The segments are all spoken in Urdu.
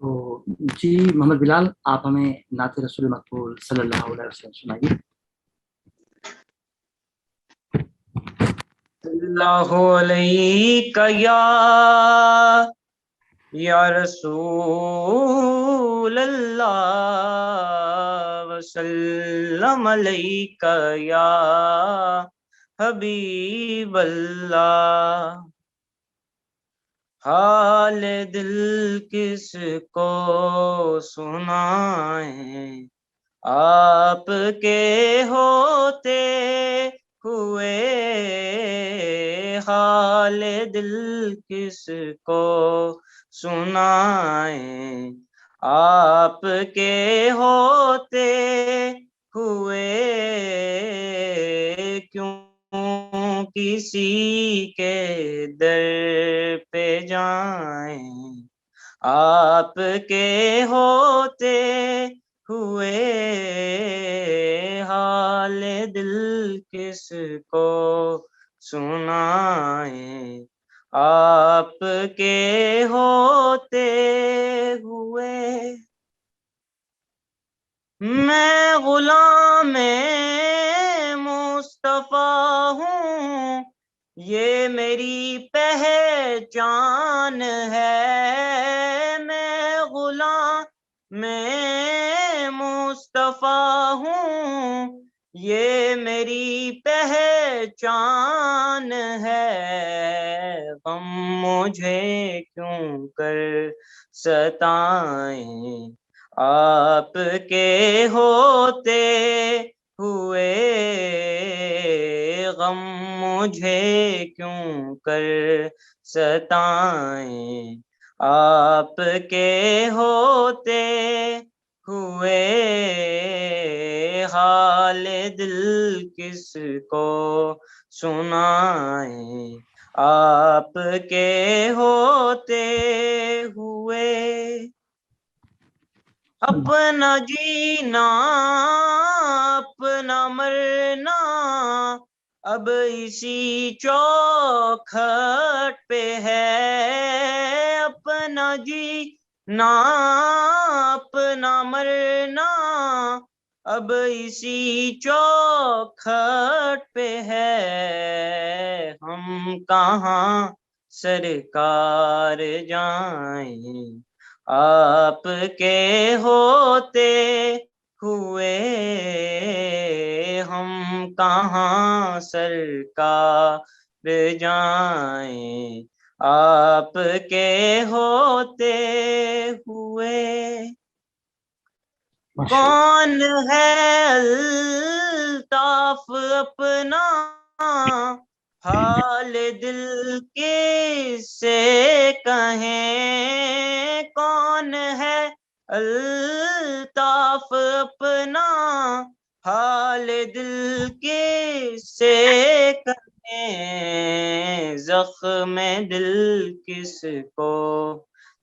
تو جی محمد بلال، آپ ہمیں نعت رسول مقبول صلی اللہ علیہ وسلم سنائیے۔ اللہ علیک یا رسول اللہ وسلم علیک یا حبیب اللہ۔ حال دل کس کو سنائیں، آپ کے ہوتے ہوئے حال دل کس کو سنائیں، آپ کے ہوتے ہوئے کیوں کسی کے در پہ جائیں، آپ کے ہوتے ہوئے حال دل کس کو سنائیں، آپ کے ہوتے ہوئے۔ میں غلام مصطفیٰ ہوں، یہ میری پہچان ہے، میں غلام مصطفیٰ ہوں، یہ میری پہچان ہے، غم مجھے کیوں کر ستائیں، آپ کے ہوتے ہوئے غم مجھے کیوں کر ستائیں، آپ کے ہوتے ہوئے حال دل کس کو سنائیں، آپ کے ہوتے ہوئے۔ اپنا جینا اپنا مرنا اب اسی چوکھٹ پہ ہے، اپنا جینا اپنا مرنا اب اسی چوکھٹ پہ ہے، ہم کہاں سرکار جائیں، آپ کے ہوتے ہوئے ہم کہاں سرکار جائیں، آپ کے ہوتے ہوئے۔ کون ہے الطاف اپنا حال دل کس سے کہیں، کون ہے الطاف اپنا حال دل کس سے کہیں، زخم دل کس کو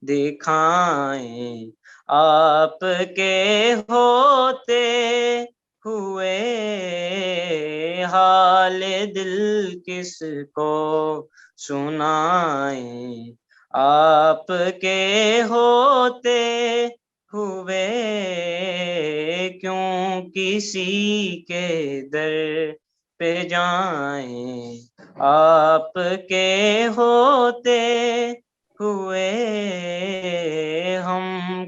دکھائیں، آپ کے ہوتے ہوئے حال دل کس کو سنائیں، آپ کے ہوتے ہوئے کیوں کسی کے در پہ جائیں، آپ کے ہوتے ہوئے ہم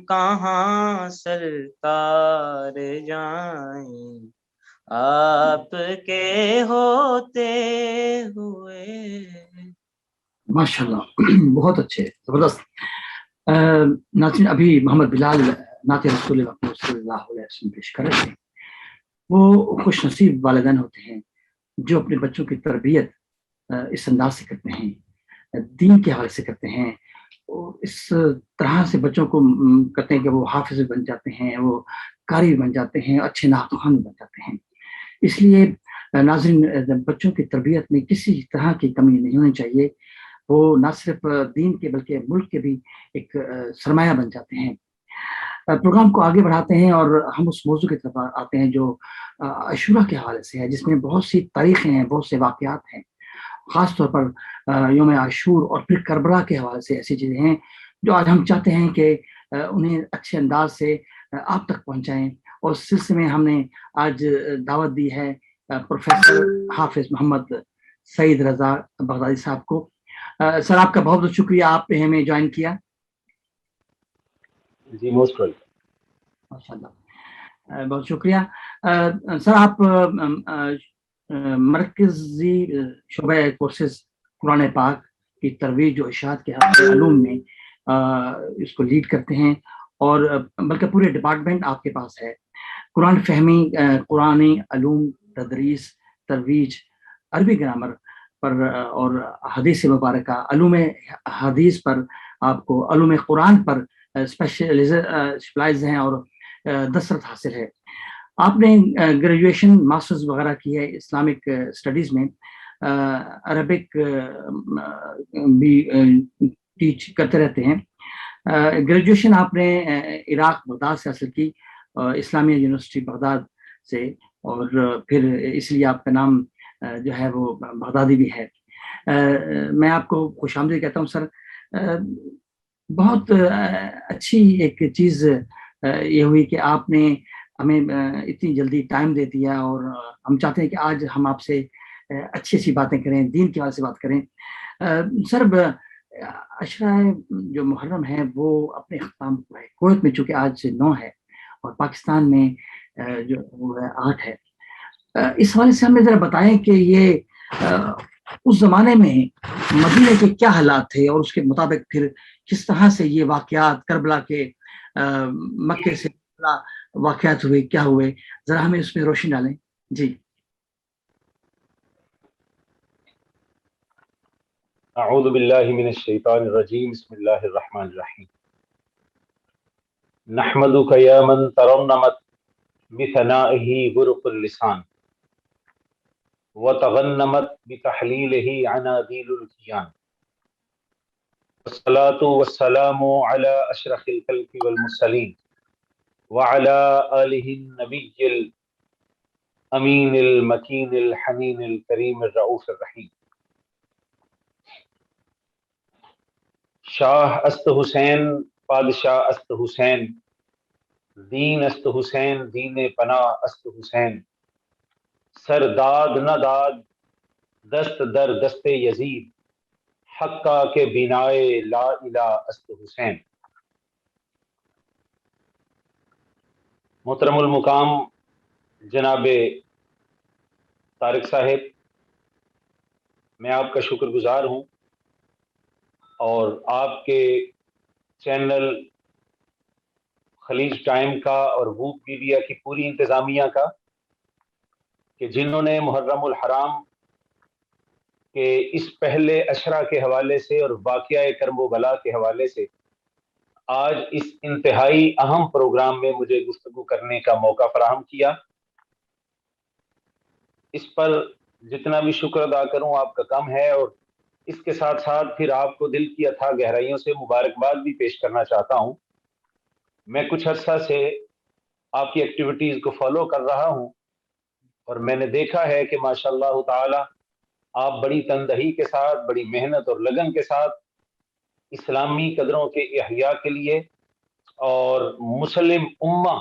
کہاں سرکار جائیں، آپ کے ہوتے ہوئے۔ ماشاءاللہ، بہت اچھے، زبردست۔ ناظرین، ابھی محمد بلال نعت رسول مقبول صلی اللہ علیہ وسلم پیش کر رہے تھے۔ وہ خوش نصیب والدین ہوتے ہیں جو اپنے بچوں کی تربیت اس انداز سے کرتے ہیں، دین کے حوالے سے کرتے ہیں، اس طرح سے بچوں کو کرتے ہیں کہ وہ حافظ بن جاتے ہیں، وہ قاری بن جاتے ہیں، اچھے نعت خوان بن جاتے ہیں۔ اس لیے ناظرین، بچوں کی تربیت میں کسی طرح کی کمی نہیں ہونی چاہیے، وہ نہ صرف دین کے بلکہ ملک کے بھی ایک سرمایہ بن جاتے ہیں۔ پروگرام کو آگے بڑھاتے ہیں اور ہم اس موضوع کی طرف آتے ہیں جو عاشورہ کے حوالے سے ہے، جس میں بہت سی تاریخیں ہیں، بہت سے واقعات ہیں، خاص طور پر یوم عاشور اور پھر کربلا کے حوالے سے ایسی چیزیں ہیں جو آج ہم چاہتے ہیں کہ انہیں اچھے انداز سے آپ تک پہنچائیں. اور اس سلسلے میں ہم نے آج دعوت دی ہے پروفیسر حافظ محمد سعید رضا بغدادی صاحب کو. سر آپ کا بہت بہت شکریہ, آپ نے ہمیں جوائن کیا. جی موسٹ ویلکم. ماشاء اللہ, بہت شکریہ. سر آپ مرکزی شعبہ کورسز قرآن پاک کی ترویج و اشاعت کے علوم میں اس کو لیڈ کرتے ہیں, اور بلکہ پورے ڈپارٹمنٹ آپ کے پاس ہے. قرآن فہمی, قرآنی علوم, تدریس, ترویج, عربی گرامر پر اور حدیث مبارکہ, علوم حدیث پر, آپ کو علوم قرآن پر اسپیشلائز ہیں اور دسترس حاصل ہے. آپ نے گریجویشن ماسٹرز وغیرہ کی ہے اسلامک اسٹڈیز میں, عربک بھی ٹیچ کرتے رہتے ہیں. گریجویشن آپ نے عراق بغداد سے حاصل کی, اسلامیہ یونیورسٹی بغداد سے, اور پھر اس لیے آپ کا نام جو ہے وہ بغدادی بھی ہے. میں آپ کو خوش آمدید کہتا ہوں سر. بہت اچھی ایک چیز یہ ہوئی کہ آپ نے ہمیں اتنی جلدی ٹائم دے دیا, اور ہم چاہتے ہیں کہ آج ہم آپ سے اچھی اچھی باتیں کریں, دین کے حوالے سے بات کریں. سر عشرہ جو محرم ہے وہ اپنے اختتام کو ہے. کویت میں چونکہ آج 9 ہے اور پاکستان میں جو وہ ہے 8 ہے. اس حوالے سے ہمیں ذرا بتائیں کہ یہ اس زمانے میں مدینہ کے کیا حالات تھے, اور اس کے مطابق پھر کس طرح سے یہ واقعات کربلا کے مکے سے واقعات ہوئے, کیا ہوئے, ذرا ہمیں اس میں روشنی ڈالیں. جی. اعوذ باللہ من الشیطان الرجیم. بسم اللہ الرحمن الرحیم. نحمدک یا من ترنمت بثنائہ برق اللسان وتغنمت بتحلیلہ عنادیل الکیان, والصلاة والسلام علی اشرف الخلق والمرسلین وعلی آلہ النبی الامین المکین الحنین الکریم الرؤوف الرحیم. شاہ است حسین, پادشاہ است حسین, دین است حسین, دین پناہ است حسین, سر داد نہ داد دست در دست یزید, حقا کے بنائے لا الہ است حسین. محترم المقام جناب طارق صاحب, میں آپ کا شکر گزار ہوں, اور آپ کے چینل خلیج ٹائم کا اور ووک میڈیا کی پوری انتظامیہ کا, کہ جنہوں نے محرم الحرام کے اس پہلے عشرہ کے حوالے سے اور واقعہ کرم و بلا کے حوالے سے آج اس انتہائی اہم پروگرام میں مجھے گفتگو کرنے کا موقع فراہم کیا. اس پر جتنا بھی شکر ادا کروں آپ کا کم ہے, اور اس کے ساتھ ساتھ پھر آپ کو دل کی اتھاہ گہرائیوں سے مبارکباد بھی پیش کرنا چاہتا ہوں. میں کچھ عرصہ سے آپ کی ایکٹیویٹیز کو فالو کر رہا ہوں, اور میں نے دیکھا ہے کہ ماشاء اللہ تعالی آپ بڑی تندہی کے ساتھ, بڑی محنت اور لگن کے ساتھ اسلامی قدروں کے احیاء کے لیے اور مسلم امہ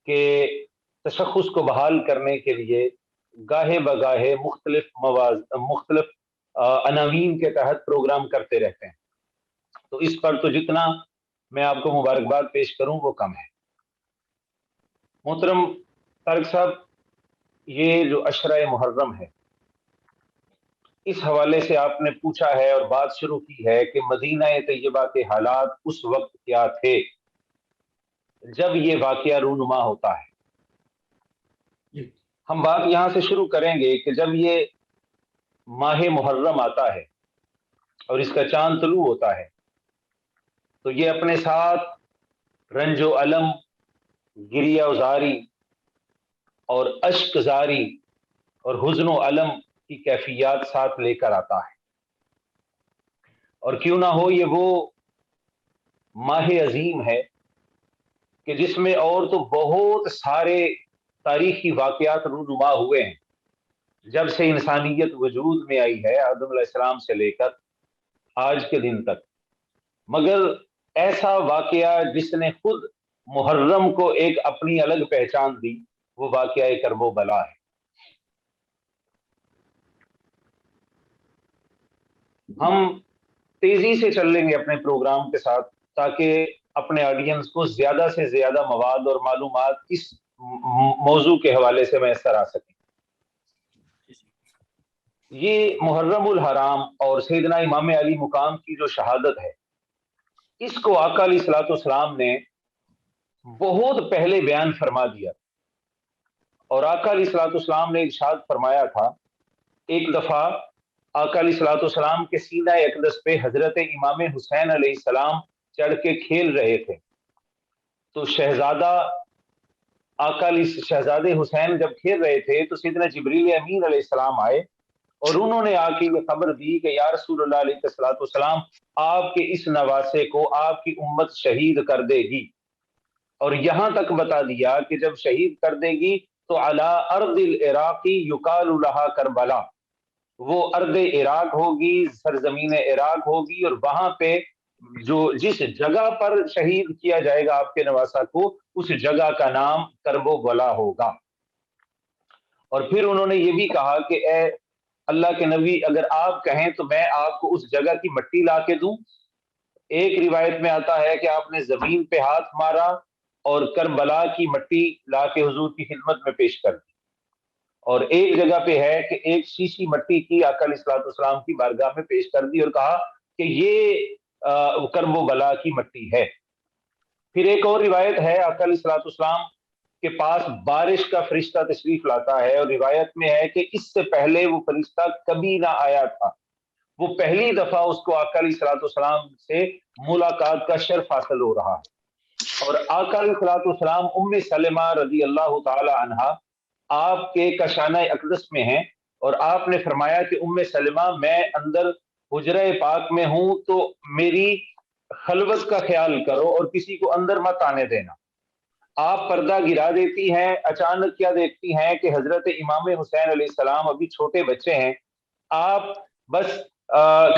کے تشخص کو بحال کرنے کے لیے گاہے بگاہے مختلف عناوین کے تحت پروگرام کرتے رہتے ہیں. تو اس پر تو جتنا میں آپ کو مبارکباد پیش کروں وہ کم ہے. محترم طارق صاحب, یہ جو عشرہ محرم ہے, اس حوالے سے آپ نے پوچھا ہے اور بات شروع کی ہے کہ مدینہ طیبہ کے حالات اس وقت کیا تھے جب یہ واقعہ رونما ہوتا ہے. ہم بات یہاں سے شروع کریں گے کہ جب یہ ماہ محرم آتا ہے اور اس کا چاند طلوع ہوتا ہے, تو یہ اپنے ساتھ رنج و الم, گریہ وزاری اور اشک زاری اور حزن و علم کی کیفیات ساتھ لے کر آتا ہے. اور کیوں نہ ہو, یہ وہ ماہ عظیم ہے کہ جس میں اور تو بہت سارے تاریخی واقعات رونما ہوئے ہیں جب سے انسانیت وجود میں آئی ہے, آدم علیہ السلام سے لے کر آج کے دن تک. مگر ایسا واقعہ جس نے خود محرم کو ایک اپنی الگ پہچان دی، وہ واقعہ کرب و بلا ہے۔ ہم تیزی سے چل لیں گے اپنے پروگرام کے ساتھ تاکہ اپنے آڈینس کو زیادہ سے زیادہ مواد اور معلومات اس موضوع کے حوالے سے میسر آ سکیں۔ یہ محرم الحرام اور سیدنا امام علی مقام کی جو شہادت ہے، اس کو آقا علیہ الصلوۃ والسلام نے بہت پہلے بیان فرما دیا، اور آقا علیہ الصلوۃ والسلام نے ارشاد فرمایا تھا، ایک دفعہ آقا علیہ الصلوۃ والسلام کے سینہ اقدس پہ حضرت امام حسین علیہ السلام چڑھ کے کھیل رہے تھے، تو شہزادے حسین جب کھیل رہے تھے تو سیدنا جبریل امین علیہ السلام آئے اور انہوں نے آ کے یہ خبر دی کہ یا رسول اللہ علیہ الصلوۃ والسلام، آپ کے اس نواسے کو آپ کی امت شہید کر دے گی، اور یہاں تک بتا دیا کہ جب شہید کر دے گی تو علی ارض العراق یقال لہا کربلا، وہ ارض عراق ہوگی، سرزمین عراق ہوگی، اور وہاں پہ جس جگہ پر شہید کیا جائے گا آپ کے نواسہ کو، اس جگہ کا نام کرب و بلا ہوگا۔ اور پھر انہوں نے یہ بھی کہا کہ اے اللہ کے نبی، اگر آپ کہیں تو میں آپ کو اس جگہ کی مٹی لا کے دوں۔ ایک روایت میں آتا ہے کہ آپ نے زمین پہ ہاتھ مارا اور کربلا کی مٹی لا کے حضور کی خدمت میں پیش کر دی، اور ایک جگہ پہ ہے کہ ایک شیشی مٹی کی آقا علیہ الصلوۃ والسلام کی بارگاہ میں پیش کر دی اور کہا کہ یہ کرب و بلا کی مٹی ہے۔ پھر ایک اور روایت ہے، آقا علیہ الصلوۃ والسلام کے پاس بارش کا فرشتہ تشریف لاتا ہے، اور روایت میں ہے کہ اس سے پہلے وہ فرشتہ کبھی نہ آیا تھا، وہ پہلی دفعہ اس کو آقا علیہ الصلوۃ والسلام سے ملاقات کا شرف حاصل ہو رہا ہے۔ اور آقا علیہ الصلوۃ والسلام ام سلمہ رضی اللہ تعالی عنہا آپ کے کشانہ اقدس میں ہیں، اور آپ نے فرمایا کہ ام سلمہ، میں اندر حجرہ پاک میں ہوں تو میری خلوت کا خیال کرو اور کسی کو اندر مت آنے دینا۔ آپ پردہ گرا دیتی ہیں، اچانک کیا دیکھتی ہیں کہ حضرت امام حسین علیہ السلام ابھی چھوٹے بچے ہیں، آپ بس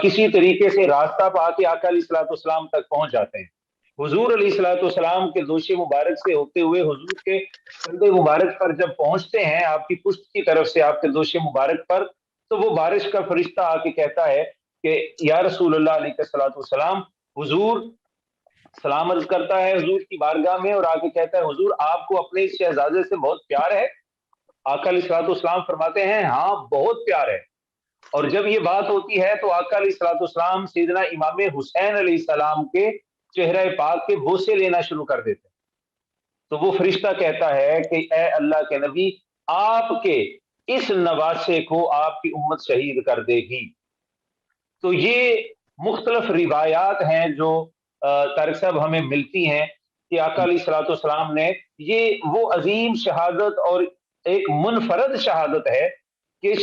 کسی طریقے سے راستہ پا کے آقا علیہ الصلوۃ والسلام تک پہنچ جاتے ہیں۔ حضور علیہ الصلوۃ والسلام کے دوش مبارک سے ہوتے ہوئے حضور کے کندھے مبارک پر جب پہنچتے ہیں، آپ کی پشت کی طرف سے آپ کے دوش مبارک پر، تو وہ بارش کا فرشتہ آ کے کہتا ہے کہ یا رسول اللہ علیہ الصلوۃ والسلام، حضور سلام عرض کرتا ہے حضور کی بارگاہ میں اور آ کے کہتا ہے، حضور آپ کو اپنے اس شہزادے سے بہت پیار ہے؟ آقا علیہ الصلوۃ والسلام فرماتے ہیں، ہاں بہت پیار ہے۔ اور جب یہ بات ہوتی ہے تو آقا علیہ الصلوۃ والسلام سیدنا امام حسین علیہ السلام کے چہرہ پاک کے بوسے لینا شروع کر دیتے ہیں۔ تو وہ فرشتہ کہتا ہے کہ اے اللہ کے نبی، آپ کے اس نواسے کو آپ کی امت شہید کر دے گی۔ تو یہ مختلف روایات ہیں جو طارق صاحب ہمیں ملتی ہیں کہ آقا علیہ الصلوۃ والسلام نے، یہ وہ عظیم شہادت اور ایک منفرد شہادت ہے کہ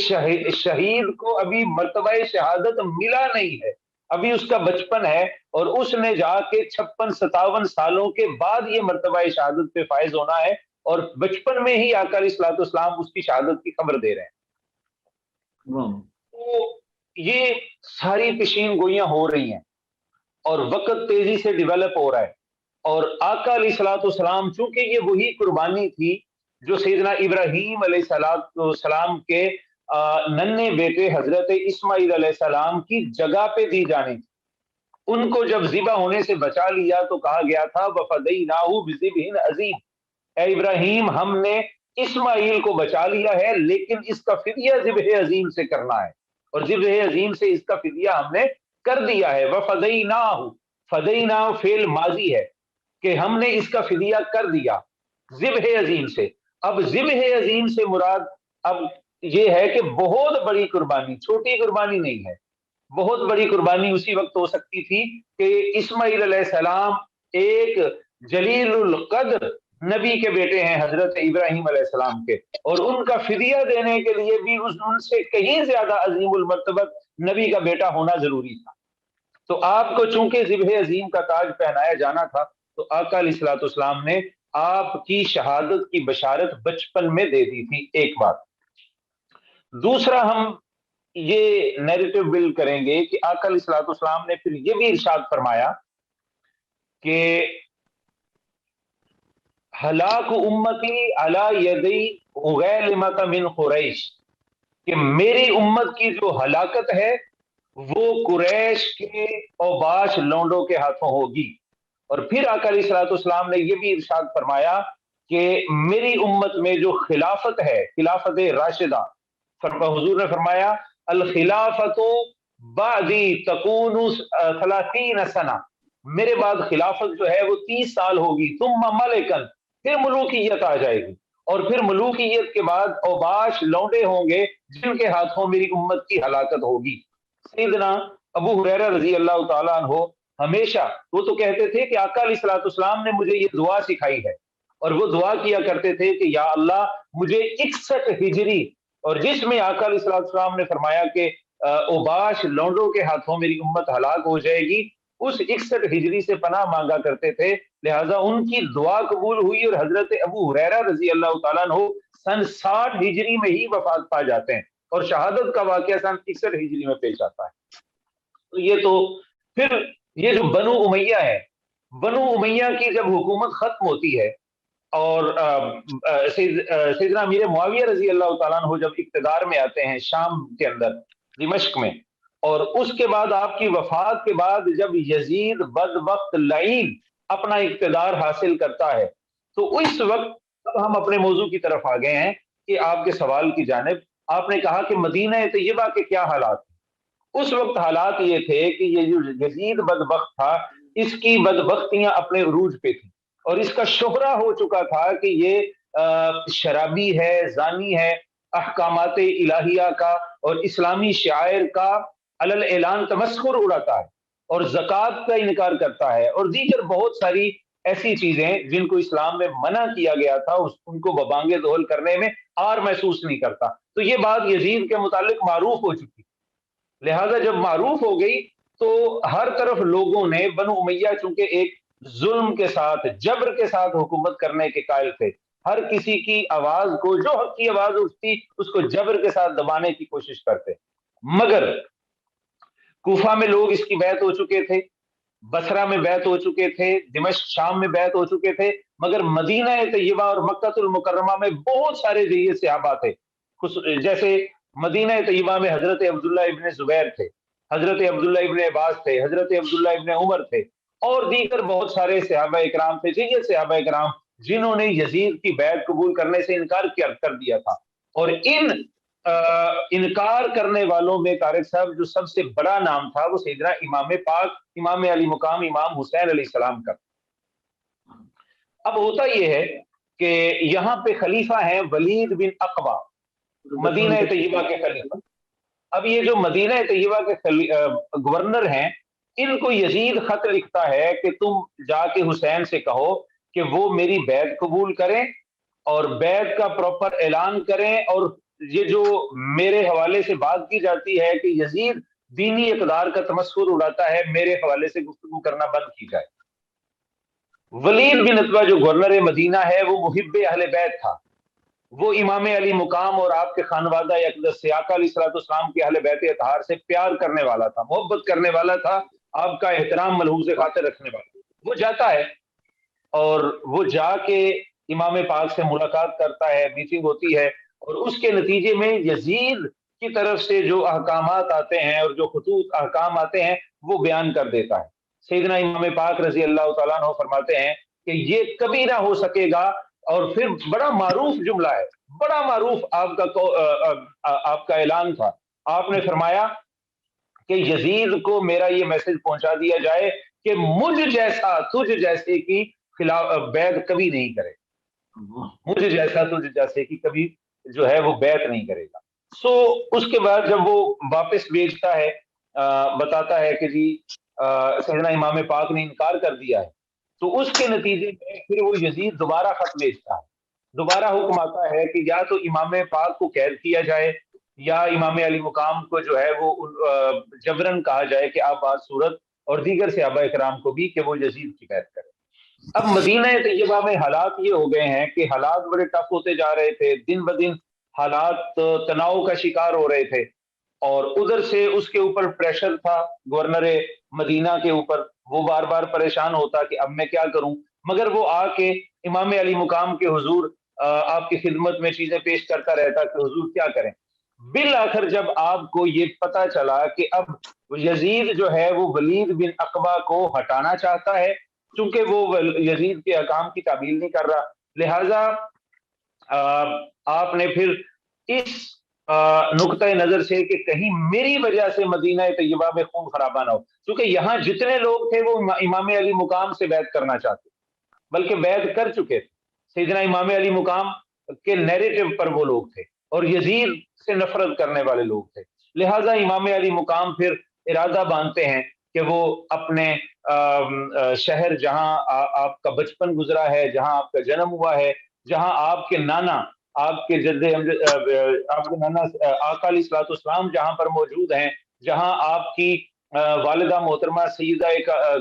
شہید کو ابھی مرتبہ شہادت ملا نہیں ہے، ابھی اس کا بچپن ہے، اور اس نے جا کے 56-57 سالوں کے بعد یہ مرتبہ شہادت پہ فائز ہونا ہے، اور بچپن میں ہی آقا علیہ الصلوۃ والسلام اس کی شہادت کی خبر دے رہے ہیں۔ تو یہ ساری پیشین گوئیاں ہو رہی ہیں اور وقت تیزی سے ڈیولپ ہو رہا ہے، اور آقا علیہ الصلوۃ والسلام چونکہ یہ وہی قربانی تھی جو سیدنا ابراہیم علیہ السلام کے ننھے بیٹے حضرت اسماعیل علیہ السلام کی جگہ پہ دی جانی تھی، ان کو جب ذبح ہونے سے بچا لیا تو کہا گیا تھا وَفَدَيْنَاهُ بِذِبْحٍ عَظِيمٍ، اے ابراہیم ہم نے اسماعیل کو بچا لیا ہے، لیکن اس کا فدیہ ذبح عظیم سے کرنا ہے، اور ذبح عظیم سے اس کا فدیہ ہم نے کر دیا ہے۔ وَفَدَيْنَاهُ، فَدَيْنَاهُ فعل ماضی ہے کہ ہم نے اس کا فدیہ کر دیا ذبح عظیم سے۔ اب ذبح عظیم سے مراد اب یہ ہے کہ بہت بڑی قربانی، چھوٹی قربانی نہیں ہے، بہت بڑی قربانی اسی وقت ہو سکتی تھی کہ اسماعیل علیہ السلام ایک جلیل القدر نبی کے بیٹے ہیں حضرت ابراہیم علیہ السلام کے، اور ان کا فدیہ دینے کے لیے بھی ان سے کہیں زیادہ عظیم المرتبت نبی کا بیٹا ہونا ضروری تھا۔ تو آپ کو چونکہ ذبح عظیم کا تاج پہنایا جانا تھا، تو آقا علیہ الصلوۃ والسلام نے آپ کی شہادت کی بشارت بچپن میں دے دی تھی، ایک بات۔ دوسرا، ہم یہ نیریٹو بلڈ کریں گے کہ آقا علیہ الصلوۃ والسلام نے پھر یہ بھی ارشاد فرمایا کہ ہلاک امتی علی یدی اغیلمۃ من قریش، کہ میری امت کی جو ہلاکت ہے وہ قریش کے اوباش لونڈوں کے ہاتھوں ہوگی۔ اور پھر آقا علیہ الصلوۃ والسلام نے یہ بھی ارشاد فرمایا کہ میری امت میں جو خلافت ہے، خلافت راشدہ، حضور نے فرمایا الخلافت بعدی تکون 30 سنہ، میرے بعد خلافت جو ہے وہ 30 سال ہوگی، ثم ملکن، پھر ملوکیت آ جائے گی، اور پھر ملوکیت کے بعد اوباش لونڈے ہوں گے جن کے ہاتھوں میری امت کی ہلاکت ہوگی۔ سیدنا ابو ہریرہ رضی اللہ تعالیٰ عنہ ہمیشہ وہ تو کہتے تھے کہ آقا علیہ الصلوۃ والسلام نے مجھے یہ دعا سکھائی ہے، اور وہ دعا کیا کرتے تھے کہ یا اللہ مجھے 61 ہجری، اور جس میں آقا علیہ الصلوۃ والسلام نے فرمایا کہ اوباش لونڈوں کے ہاتھوں میری امت ہلاک ہو جائے گی، اس 61 ہجری سے پناہ مانگا کرتے تھے، لہٰذا ان کی دعا قبول ہوئی، اور حضرت ابو ہریرہ رضی اللہ تعالیٰ عنہ سن 60 ہجری میں ہی وفات پا جاتے ہیں، اور شہادت کا واقعہ سن 61 ہجری میں پیش آتا ہے۔ تو یہ تو پھر یہ جو بنو امیہ ہے، بنو امیہ کی جب حکومت ختم ہوتی ہے اور سیدنا امیر معاویہ رضی اللہ تعالیٰ عنہ جب اقتدار میں آتے ہیں شام کے اندر دمشق میں، اور اس کے بعد آپ کی وفات کے بعد جب یزید بدبخت لعین اپنا اقتدار حاصل کرتا ہے، تو اس وقت اب ہم اپنے موضوع کی طرف آ گئے ہیں کہ آپ کے سوال کی جانب۔ آپ نے کہا کہ مدینہ طیبہ کے کیا حالات ہیں؟ اس وقت حالات یہ تھے کہ یہ جو یزید بدبخت تھا اس کی بدبختیاں اپنے عروج پہ تھیں، اور اس کا شہرہ ہو چکا تھا کہ یہ شرابی ہے، زانی ہے، احکامات الہیہ کا اور اسلامی شعائر کا علل اعلان تمسخر اڑاتا ہے، اور زکوٰۃ کا انکار کرتا ہے، اور دیگر بہت ساری ایسی چیزیں جن کو اسلام میں منع کیا گیا تھا ان کو ببانگ دہل کرنے میں آر محسوس نہیں کرتا۔ تو یہ بات یزید کے متعلق معروف ہو چکی، لہذا جب معروف ہو گئی تو ہر طرف لوگوں نے، بنو امیہ چونکہ ایک ظلم کے ساتھ، جبر کے ساتھ حکومت کرنے کے قائل تھے، ہر کسی کی آواز کو، جو حق کی آواز اٹھتی اس کو جبر کے ساتھ دبانے کی کوشش کرتے۔ مگر کوفہ میں لوگ اس کی بیعت ہو چکے تھے، بصرہ میں بیعت ہو چکے تھے، دمشق شام میں بیعت ہو چکے تھے، مگر مدینہ طیبہ اور مکہ المکرمہ میں بہت سارے جیے صحابہ تھے۔ جیسے مدینہ طیبہ میں حضرت عبداللہ ابن زبیر تھے، حضرت عبداللہ ابن عباس تھے، حضرت عبداللہ ابن عمر تھے، اور دیگر بہت سارے صحابہ اکرام تھے، جیسے صحابہ اکرام جنہوں نے یزید کی بیعت قبول کرنے سے انکار کر دیا تھا۔ اور ان انکار کرنے والوں میں طارق صاحب جو سب سے بڑا نام تھا وہ سیدنا امام پاک، امام علی مقام امام حسین علیہ السلام کا۔ اب ہوتا یہ ہے کہ یہاں پہ خلیفہ ہیں ولید بن عقبہ، مدینہ طیبہ کے خلیفہ۔ اب یہ جو مدینہ طیبہ کے گورنر ہیں، ان کو یزید خط لکھتا ہے کہ تم جا کے حسین سے کہو کہ وہ میری بیعت قبول کریں اور بیعت کا پراپر اعلان کریں، اور یہ جو میرے حوالے سے بات کی جاتی ہے کہ یزید دینی اقدار کا تمسخر اڑاتا ہے، میرے حوالے سے گفتگو کرنا بند کی جائے۔ ولید بن عتبہ جو گورنر مدینہ ہے وہ محب اہل بیت تھا، وہ امام علی مقام اور آپ کے خانوادہ اقدس سے، آقا علیہ الصلوۃ والسلام کے اہل بیت اطہار سے پیار کرنے والا تھا، محبت کرنے والا تھا، آپ کا احترام ملحوظ خاطر رکھنے والا۔ وہ جاتا ہے اور وہ جا کے امام پاک سے ملاقات کرتا ہے، میٹنگ ہوتی ہے، اور اس کے نتیجے میں یزید کی طرف سے جو احکامات آتے ہیں اور جو خطوط احکام آتے ہیں وہ بیان کر دیتا ہے۔ سیدنا امام پاک رضی اللہ تعالیٰ عنہ فرماتے ہیں کہ یہ کبھی نہ ہو سکے گا، اور پھر بڑا معروف جملہ ہے، بڑا معروف آپ کا اعلان تھا۔ آپ نے فرمایا کہ یزید کو میرا یہ میسج پہنچا دیا جائے کہ مجھ جیسا تجھ جیسے کی خلاف بیعت کبھی نہیں کرے، مجھ جیسا تجھ جیسے کی کبھی جو ہے وہ بیعت نہیں کرے گا۔ سو اس کے بعد جب وہ واپس بھیجتا ہے، بتاتا ہے کہ جی سیدنا امام پاک نے انکار کر دیا ہے، تو اس کے نتیجے میں پھر وہ یزید دوبارہ خط بھیجتا ہے، دوبارہ حکم آتا ہے کہ یا تو امام پاک کو قید کیا جائے یا امام علی مقام کو جو ہے وہ جبرن کہا جائے کہ آپ بعض صورت، اور دیگر صحابہ اکرام کو بھی کہ وہ یزید کی بیعت کریں۔ اب مدینہ طیبہ میں حالات یہ ہو گئے ہیں کہ حالات بڑے ٹف ہوتے جا رہے تھے، دن بدن حالات تناؤ کا شکار ہو رہے تھے، اور ادھر سے اس کے اوپر پریشر تھا گورنر مدینہ کے اوپر، وہ بار بار پریشان ہوتا کہ اب میں کیا کروں، مگر وہ آ کے امام علی مقام کے حضور آپ کی خدمت میں چیزیں پیش کرتا رہتا کہ حضور کیا کریں۔ بالآخر جب آپ کو یہ پتا چلا کہ اب یزید جو ہے وہ ولید بن عقبہ کو ہٹانا چاہتا ہے، چونکہ وہ یزید کے احکام کی تعمیل نہیں کر رہا، لہٰذا آپ نے پھر اس نقطۂ نظر سے کہ کہیں میری وجہ سے مدینہ طیبہ میں خون خرابہ نہ ہو، کیونکہ یہاں جتنے لوگ تھے وہ امام علی مقام سے بیعت کرنا چاہتے، بلکہ بیعت کر چکے تھے، سیدنا امام علی مقام کے نیریٹو پر وہ لوگ تھے اور یزید سے نفرت کرنے والے لوگ تھے، لہٰذا امام علی مقام پھر ارادہ باندھتے ہیں کہ وہ اپنے شہر جہاں آپ کا بچپن گزرا ہے، جہاں آپ کا جنم ہوا ہے، جہاں آپ کے نانا، آپ کے جد آپ کے نانا آقا علیہ الصلوۃ والسلام جہاں پر موجود ہیں، جہاں آپ کی والدہ محترمہ سیدہ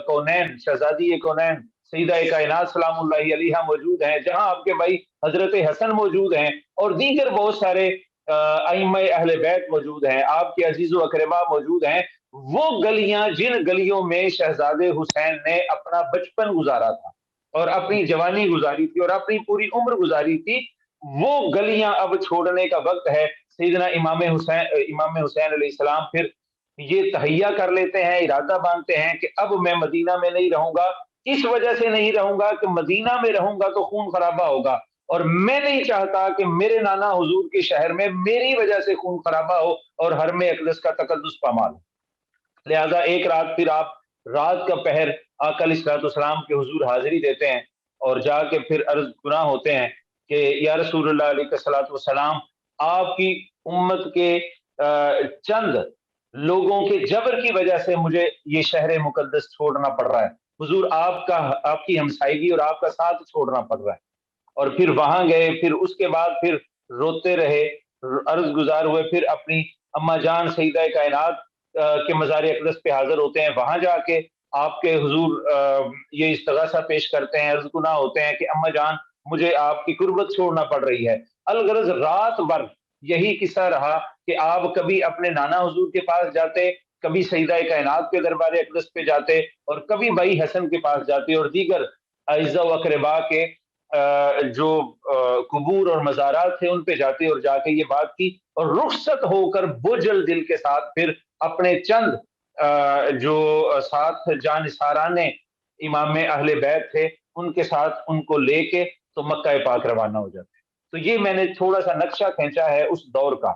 کونین، شہزادی کونین، سیدہ کائنات سلام اللہ علیہا موجود ہیں، جہاں آپ کے بھائی حضرت حسن موجود ہیں اور دیگر بہت سارے ائمہ اہل بیت موجود ہیں، آپ کے عزیز و اقربا موجود ہیں، وہ گلیاں جن گلیوں میں شہزادے حسین نے اپنا بچپن گزارا تھا اور اپنی جوانی گزاری تھی اور اپنی پوری عمر گزاری تھی، وہ گلیاں اب چھوڑنے کا وقت ہے۔ سیدنا امام حسین علیہ السلام پھر یہ تہیہ کر لیتے ہیں، ارادہ باندھتے ہیں کہ اب میں مدینہ میں نہیں رہوں گا، اس وجہ سے نہیں رہوں گا کہ مدینہ میں رہوں گا تو خون خرابہ ہوگا، اور میں نہیں چاہتا کہ میرے نانا حضور کے شہر میں میری وجہ سے خون خرابہ ہو اور حرم اقدس کا تقدس پامال ہو۔ لہذا ایک رات پھر آپ رات کا پہر آقا علیہ الصلوۃ والسلام کے حضور حاضری دیتے ہیں اور جا کے پھر عرض گناہ ہوتے ہیں کہ یا رسول اللہ علیہ الصلوۃ والسلام، آپ کی امت کے چند لوگوں کے جبر کی وجہ سے مجھے یہ شہر مقدس چھوڑنا پڑ رہا ہے، حضور آپ کی ہمسائیگی اور آپ کا ساتھ چھوڑنا پڑ رہا ہے۔ اور پھر وہاں گئے، پھر اس کے بعد پھر روتے رہے، عرض گزار ہوئے، پھر اپنی اما جان سیدہ کائنات کے مزار اقدس پہ حاضر ہوتے ہیں، وہاں جا کے آپ کے حضور یہ استغاثہ پیش کرتے ہیں، عرض گناہ ہوتے ہیں کہ اما جان مجھے آپ کی قربت چھوڑنا پڑ رہی ہے۔ الغرض رات بھر یہی قصہ رہا کہ آپ کبھی اپنے نانا حضور کے پاس جاتے، کبھی سیدہ کائنات کے دربار اقدس پہ جاتے، اور کبھی بھائی حسن کے پاس جاتے اور دیگر اعزاء و اقربا کے جو قبور اور مزارات تھے ان پہ جاتے اور جا کے یہ بات کی، اور رخصت ہو کر بوجھل دل کے ساتھ پھر اپنے چند جو ساتھ جانثاران امام اہل بیت تھے ان کے ساتھ ان کو لے کے تو مکہ پاک روانہ ہو جاتے۔ تو یہ میں نے تھوڑا سا نقشہ کھینچا ہے اس دور کا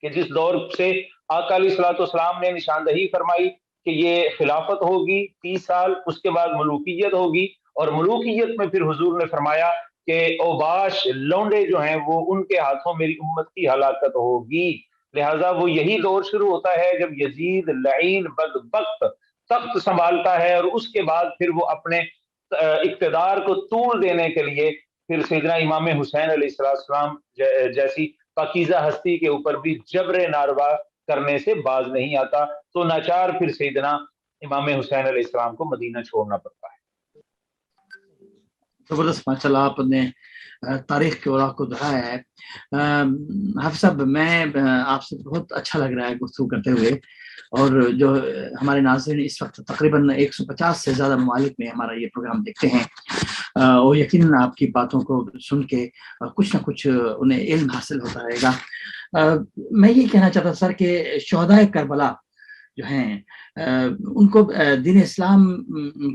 کہ جس دور سے آقا علیہ الصلوۃ والسلام نے نشاندہی فرمائی کہ یہ خلافت ہوگی 30 سال، اس کے بعد ملوکیت ہوگی، اور ملوکیت میں پھر حضور نے فرمایا کہ اوباش لونڈے جو ہیں وہ ان کے ہاتھوں میری امت کی ہلاکت ہوگی۔ لہٰذا وہ یہی دور شروع ہوتا ہے جب یزید لعین بدبخت تخت سنبھالتا ہے، اور اس کے بعد پھر وہ اپنے اقتدار کو طول دینے کے لیے پھر سیدنا امام حسین علیہ السلام جیسی پاکیزہ ہستی کے اوپر بھی جبر ناروا کرنے سے باز نہیں آتا، تو ناچار پھر سیدنا امام حسین علیہ السلام کو مدینہ چھوڑنا پڑتا ہے۔ زبردست، ماشاء اللہ آپ نے تاریخ کے اوراق کو دہرایا ہے۔ حافظ صاحب، میں آپ سے بہت اچھا لگ رہا ہے گفتگو کرتے ہوئے، اور جو ہمارے ناظرین اس وقت تقریباً 150 سے زیادہ ممالک میں ہمارا یہ پروگرام دیکھتے ہیں، اور یقیناً آپ کی باتوں کو سن کے کچھ نہ کچھ انہیں علم حاصل ہوتا رہے گا۔ میں یہ کہنا چاہتا سر کہ شہدائے کربلا جو ہیں ان کو دین اسلام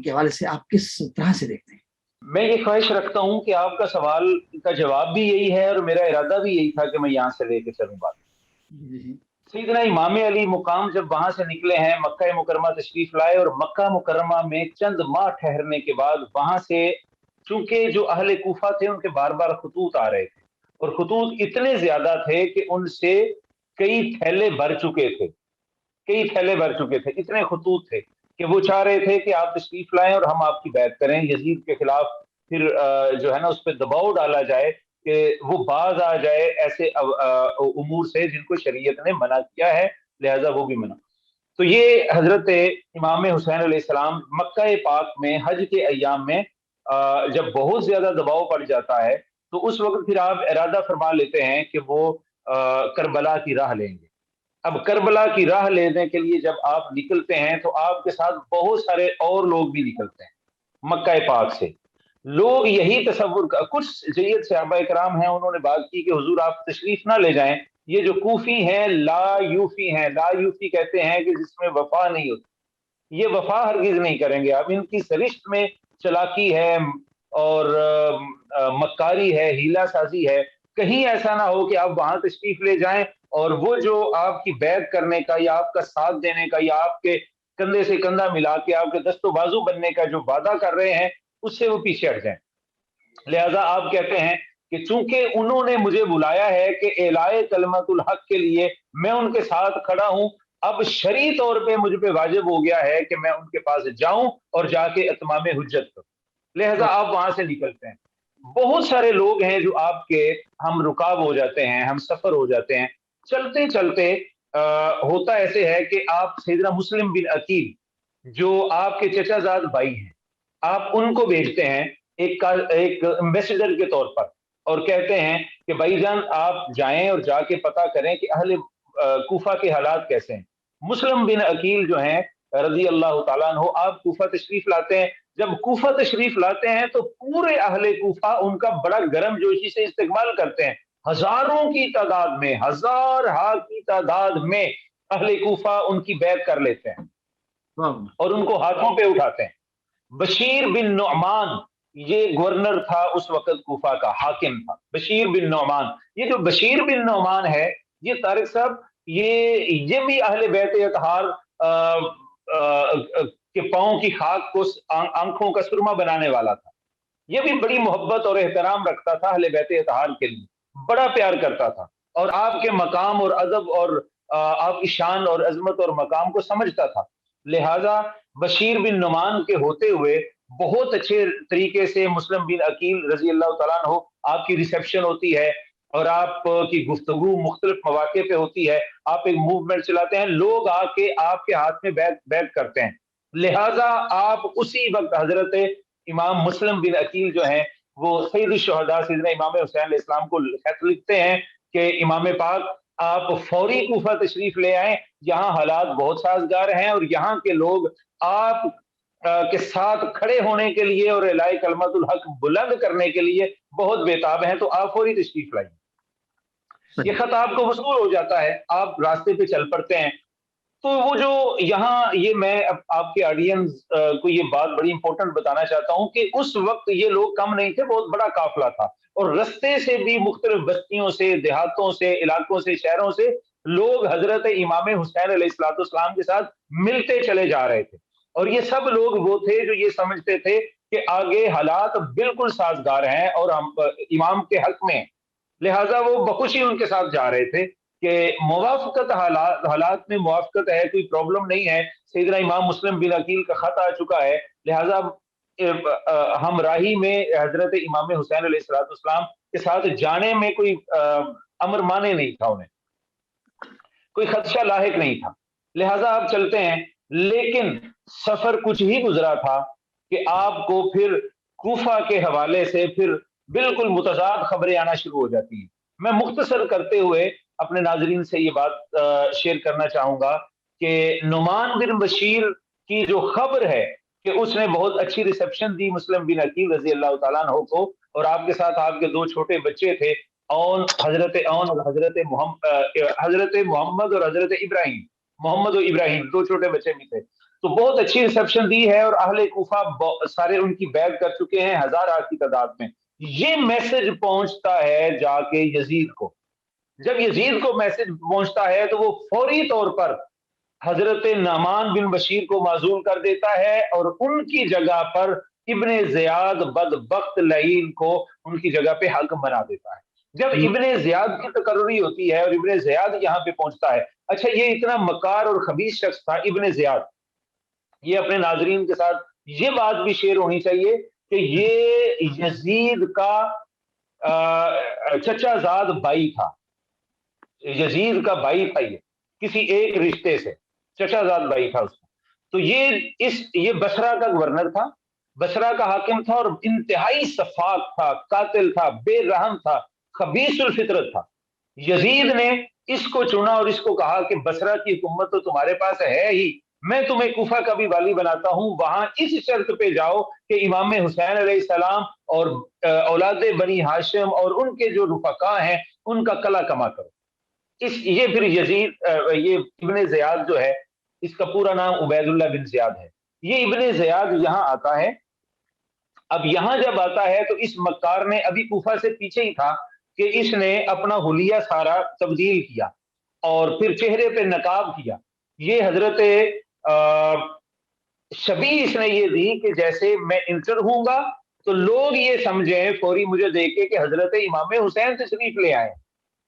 کے حوالے سے آپ کس طرح سے دیکھتے ہیں؟ میں یہ خواہش رکھتا ہوں کہ آپ کا سوال کا جواب بھی یہی ہے اور میرا ارادہ بھی یہی تھا کہ میں یہاں سے لے کے چلوں بات۔ سیدنا امام علی مقام جب وہاں سے نکلے ہیں، مکہ مکرمہ تشریف لائے، اور مکہ مکرمہ میں چند ماہ ٹھہرنے کے بعد وہاں سے چونکہ جو اہل کوفہ تھے ان کے بار بار خطوط آ رہے تھے، اور خطوط اتنے زیادہ تھے کہ ان سے کئی تھیلے بھر چکے تھے، اتنے خطوط تھے کہ وہ چاہ رہے تھے کہ آپ تشریف لائیں اور ہم آپ کی بیعت کریں، یزید کے خلاف پھر جو ہے نا اس پہ دباؤ ڈالا جائے کہ وہ باز آ جائے ایسے امور سے جن کو شریعت نے منع کیا ہے، لہذا وہ بھی منع۔ تو یہ حضرت امام حسین علیہ السلام مکہ پاک میں حج کے ایام میں جب بہت زیادہ دباؤ پڑ جاتا ہے تو اس وقت پھر آپ ارادہ فرما لیتے ہیں کہ وہ کربلا کی راہ لیں گے، اب کربلا کی راہ لینے کے لیے جب آپ نکلتے ہیں تو آپ کے ساتھ بہت سارے اور لوگ بھی نکلتے ہیں مکہ پاک سے. لوگ یہی تصور کچھ جید صحابہ کرام ہیں انہوں نے بات کی کہ حضور آپ تشریف نہ لے جائیں, یہ جو کوفی ہیں لا یوفی ہیں, لا یوفی کہتے ہیں کہ جس میں وفا نہیں ہوتی, یہ وفا ہرگز نہیں کریں گے. اب ان کی سرشت میں چلاکی ہے اور مکاری ہے, ہیلا سازی ہے, کہیں ایسا نہ ہو کہ آپ وہاں تشریف لے جائیں اور وہ جو آپ کی بیعت کرنے کا یا آپ کا ساتھ دینے کا یا آپ کے کندھے سے کندھا ملا کے آپ کے دست و بازو بننے کا جو وعدہ کر رہے ہیں اس سے وہ پیچھے ہٹ جائیں. لہذا آپ کہتے ہیں کہ چونکہ انہوں نے مجھے بلایا ہے کہ اعلائے کلمت الحق کے لیے میں ان کے ساتھ کھڑا ہوں, اب شرعی طور پہ مجھ پہ واجب ہو گیا ہے کہ میں ان کے پاس جاؤں اور جا کے اتمام حجت کروں. لہذا آپ وہاں سے نکلتے ہیں. بہت سارے لوگ ہیں جو آپ کے ہم رکاب ہو جاتے ہیں, ہم سفر ہو جاتے ہیں. چلتے چلتے ہوتا ایسے ہے کہ آپ سیدنا مسلم بن عقیل جو آپ کے چچا زاد بھائی ہیں آپ ان کو بھیجتے ہیں ایک میسنجر کے طور پر اور کہتے ہیں کہ بھائی جان آپ جائیں اور جا کے پتہ کریں کہ اہل کوفہ کے حالات کیسے ہیں. مسلم بن عقیل جو ہیں رضی اللہ تعالیٰ عنہ آپ کوفہ تشریف لاتے ہیں. جب کوفہ تشریف لاتے ہیں تو پورے اہل کوفہ ان کا بڑا گرم جوشی سے استقبال کرتے ہیں. ہزاروں کی تعداد میں, ہزار کی تعداد میں اہل کوفہ ان کی بیعت کر لیتے ہیں اور ان کو ہاتھوں پہ اٹھاتے ہیں. بشیر بن نعمان یہ گورنر تھا اس وقت کوفہ کا, حاکم تھا بشیر بن نعمان. یہ جو بشیر بن نعمان ہے یہ طارق صاحب یہ بھی اہل بیت اطہار کے پاؤں کی خاک کو آنکھوں کا سرما بنانے والا تھا. یہ بھی بڑی محبت اور احترام رکھتا تھا اہل بیت اطہار کے لیے, بڑا پیار کرتا تھا اور آپ کے مقام اور ادب اور آپ کی شان اور عظمت اور مقام کو سمجھتا تھا. لہذا بشیر بن نعمان کے ہوتے ہوئے بہت اچھے طریقے سے مسلم بن عقیل رضی اللہ تعالیٰ عنہ آپ کی ریسیپشن ہوتی ہے اور آپ کی گفتگو مختلف مواقع پہ ہوتی ہے. آپ ایک موومنٹ چلاتے ہیں, لوگ آ کے آپ کے ہاتھ میں بیعت کرتے ہیں. لہذا آپ اسی وقت حضرت امام مسلم بن عقیل جو ہیں وہ سید الشہداء سیدنا امام حسین علیہ السلام کو خط لکھتے ہیں کہ امام پاک آپ فوری کوفہ تشریف لے آئیں, یہاں حالات بہت سازگار ہیں اور یہاں کے لوگ آپ کے ساتھ کھڑے ہونے کے لیے اور اعلاء کلمت الحق بلند کرنے کے لیے بہت بےتاب ہیں, تو آپ فوری تشریف لائیں. یہ خط آپ کو وصول ہو جاتا ہے, آپ راستے پہ چل پڑتے ہیں. تو وہ جو یہاں یہ میں آپ کے آڈینس کو یہ بات بڑی امپورٹنٹ بتانا چاہتا ہوں کہ اس وقت یہ لوگ کم نہیں تھے, بہت بڑا قافلہ تھا اور رستے سے بھی مختلف بستیوں سے, دیہاتوں سے, علاقوں سے, شہروں سے لوگ حضرت امام حسین علیہ السلام کے ساتھ ملتے چلے جا رہے تھے. اور یہ سب لوگ وہ تھے جو یہ سمجھتے تھے کہ آگے حالات بالکل سازگار ہیں اور ہم امام کے حق میں, لہٰذا وہ بخوشی ان کے ساتھ جا رہے تھے کہ موافقت حالات میں موافقت ہے, کوئی پرابلم نہیں ہے. سیدنا امام مسلم بن عقیل کا خط آ چکا ہے, لہٰذا ہم راہی میں حضرت امام حسین علیہ السلام کے ساتھ جانے میں کوئی امر مانے نہیں تھا, انہیں کوئی خدشہ لاحق نہیں تھا. لہٰذا آپ چلتے ہیں, لیکن سفر کچھ ہی گزرا تھا کہ آپ کو پھر کوفہ کے حوالے سے پھر بالکل متضاد خبریں آنا شروع ہو جاتی ہیں. میں مختصر کرتے ہوئے اپنے ناظرین سے یہ بات شیئر کرنا چاہوں گا کہ نعمان بن بشیر کی جو خبر ہے کہ اس نے بہت اچھی ریسیپشن دی مسلم بن عقیل رضی اللہ تعالیٰ عنہ کو, اور آپ کے ساتھ آپ کے دو چھوٹے بچے تھے, حضرت اور حضرت محمد اور حضرت ابراہیم, محمد و ابراہیم دو چھوٹے بچے بھی تھے. تو بہت اچھی ریسیپشن دی ہے اور اہل کوفہ سارے ان کی بیعت کر چکے ہیں ہزار کی تعداد میں. یہ میسج پہنچتا ہے جا کے یزید کو. جب یزید کو میسج پہنچتا ہے تو وہ فوری طور پر حضرت نعمان بن بشیر کو معزول کر دیتا ہے اور ان کی جگہ پر ابن زیاد بدبخت لعین کو ان کی جگہ پہ حاکم بنا دیتا ہے. جب ابن زیاد کی تقرری ہوتی ہے اور ابن زیاد یہاں پہ پہنچتا ہے, اچھا یہ اتنا مکار اور خبیث شخص تھا ابن زیاد, یہ اپنے ناظرین کے ساتھ یہ بات بھی شیئر ہونی چاہیے کہ یہ یزید کا چچا زاد بھائی تھا, یزید کا بھائی تھا, یہ کسی ایک رشتے سے چچا زاد بھائی تھا اس کا. تو یہ بصرہ کا گورنر تھا, بصرہ کا حاکم تھا اور انتہائی سفاک تھا, قاتل تھا, بے رحم تھا, خبیث الفطرت تھا. یزید نے اس کو چنا اور اس کو کہا کہ بصرہ کی حکومت تو تمہارے پاس ہے ہی، میں تمہیں کوفہ کا بھی والی بناتا ہوں، وہاں اس شرط پہ جاؤ کہ امام حسین علیہ السلام اور اولاد بنی ہاشم اور ان کے جو رفقا ہیں ان کا کلا کما کرو۔ یہ پھر یزید یہ ابن زیاد جو ہے، اس کا پورا نام عبید اللہ بن زیاد ہے، یہ ابن زیاد یہاں آتا ہے۔ اب یہاں جب آتا ہے تو اس مکار نے ابھی کوفہ سے پیچھے ہی تھا کہ اس نے اپنا حلیہ سارا تبدیل کیا اور پھر چہرے پہ نقاب کیا۔ یہ حضرت شبیہ اس نے یہ دی کہ جیسے میں انٹر ہوں گا تو لوگ یہ سمجھیں فوری مجھے دیکھے کہ حضرت امام حسین تشریف لے آئے۔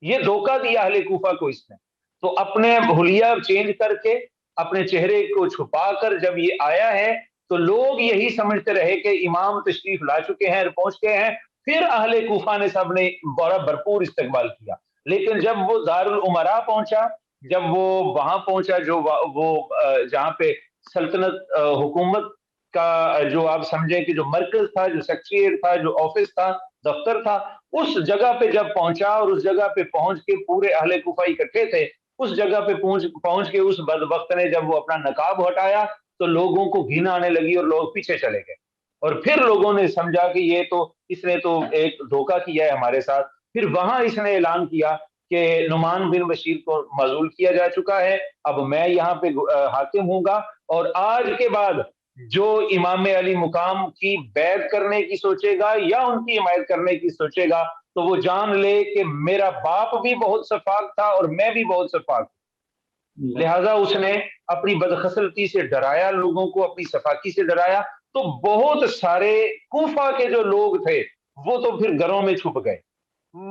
یہ دھوکہ دیا اہل کوفہ کو اس نے، تو اپنے حلیہ چینج کر کے اپنے چہرے کو چھپا کر جب یہ آیا ہے تو لوگ یہی سمجھتے رہے کہ امام تشریف لا چکے ہیں اور پہنچ گئے ہیں۔ پھر اہل کوفہ نے سب نے بڑا بھرپور استقبال کیا، لیکن جب وہ دارالعمرا پہنچا، جب وہ وہاں پہنچا جو وہ جہاں پہ سلطنت حکومت کا جو آپ سمجھیں کہ جو مرکز تھا، جو سیکریٹریٹ تھا، جو آفس تھا، دفتر تھا، اس جگہ پہ جب پہنچا اور اس جگہ پہ پہنچ کے پورے اہل کوفہ اکٹھے تھے، اس جگہ پہ پہنچ کے اس بدبخت نے جب وہ اپنا نقاب ہٹایا تو لوگوں کو گھن آنے لگی اور لوگ پیچھے چلے گئے، اور پھر لوگوں نے سمجھا کہ یہ تو اس نے تو ایک دھوکہ کیا ہے ہمارے ساتھ۔ پھر وہاں اس نے اعلان کیا کہ نعمان بن بشیر کو معزول کیا جا چکا ہے، اب میں یہاں پہ حاکم ہوں گا، اور آج کے بعد جو امام علی مقام کی بیعت کرنے کی سوچے گا یا ان کی حمایت کرنے کی سوچے گا تو وہ جان لے کہ میرا باپ بھی بہت شفاق تھا اور میں بھی بہت شفاق ہوں۔ لہٰذا اس نے اپنی بدخصلتی سے ڈرایا لوگوں کو، اپنی شفاقی سے ڈرایا، تو بہت سارے کوفہ کے جو لوگ تھے وہ تو پھر گھروں میں چھپ گئے،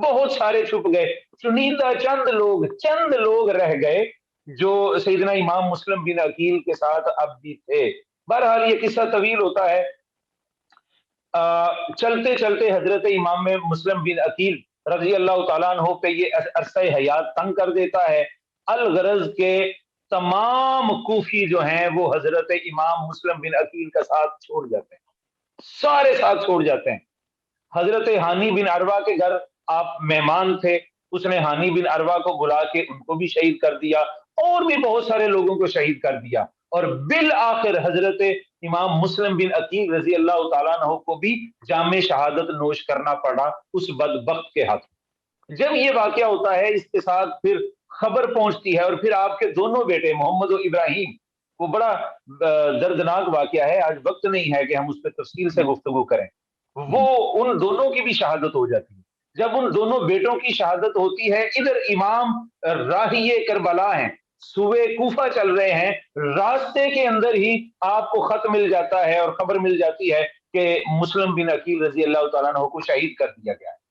بہت سارے چھپ گئے، چنیدہ چند لوگ رہ گئے جو سیدنا امام مسلم بن عقیل کے ساتھ اب بھی تھے۔ بہرحال یہ قصہ طویل ہوتا ہے۔ چلتے چلتے حضرت امام مسلم بن عقیل رضی اللہ تعالیٰ عنہ پہ یہ عرصہ حیات تنگ کر دیتا ہے۔ الغرض کے تمام کوفی جو ہیں وہ حضرت امام مسلم بن عقیل کا ساتھ چھوڑ جاتے ہیں، سارے ساتھ چھوڑ جاتے ہیں۔ حضرت ہانی بن عروہ کے گھر آپ مہمان تھے، اس نے ہانی بن عروہ کو بلا کے ان کو بھی شہید کر دیا، اور بھی بہت سارے لوگوں کو شہید کر دیا، اور بالآخر حضرت امام مسلم بن عقیل رضی اللہ تعالیٰ عنہ کو بھی جام شہادت نوش کرنا پڑا اس بدبخت کے ہاتھ۔ جب یہ واقعہ ہوتا ہے اس کے ساتھ پھر خبر پہنچتی ہے، اور پھر آپ کے دونوں بیٹے محمد و ابراہیم، وہ بڑا دردناک واقعہ ہے، آج وقت نہیں ہے کہ ہم اس پہ تفصیل سے گفتگو کریں، وہ ان دونوں کی بھی شہادت ہو جاتی ہے۔ جب ان دونوں بیٹوں کی شہادت ہوتی ہے، ادھر امام راہی کربلا ہیں، صوبے کوفہ چل رہے ہیں، راستے کے اندر ہی آپ کو خط مل جاتا ہے اور خبر مل جاتی ہے کہ مسلم بن عقیل رضی اللہ تعالیٰ عنہ کو شہید کر دیا گیا ہے۔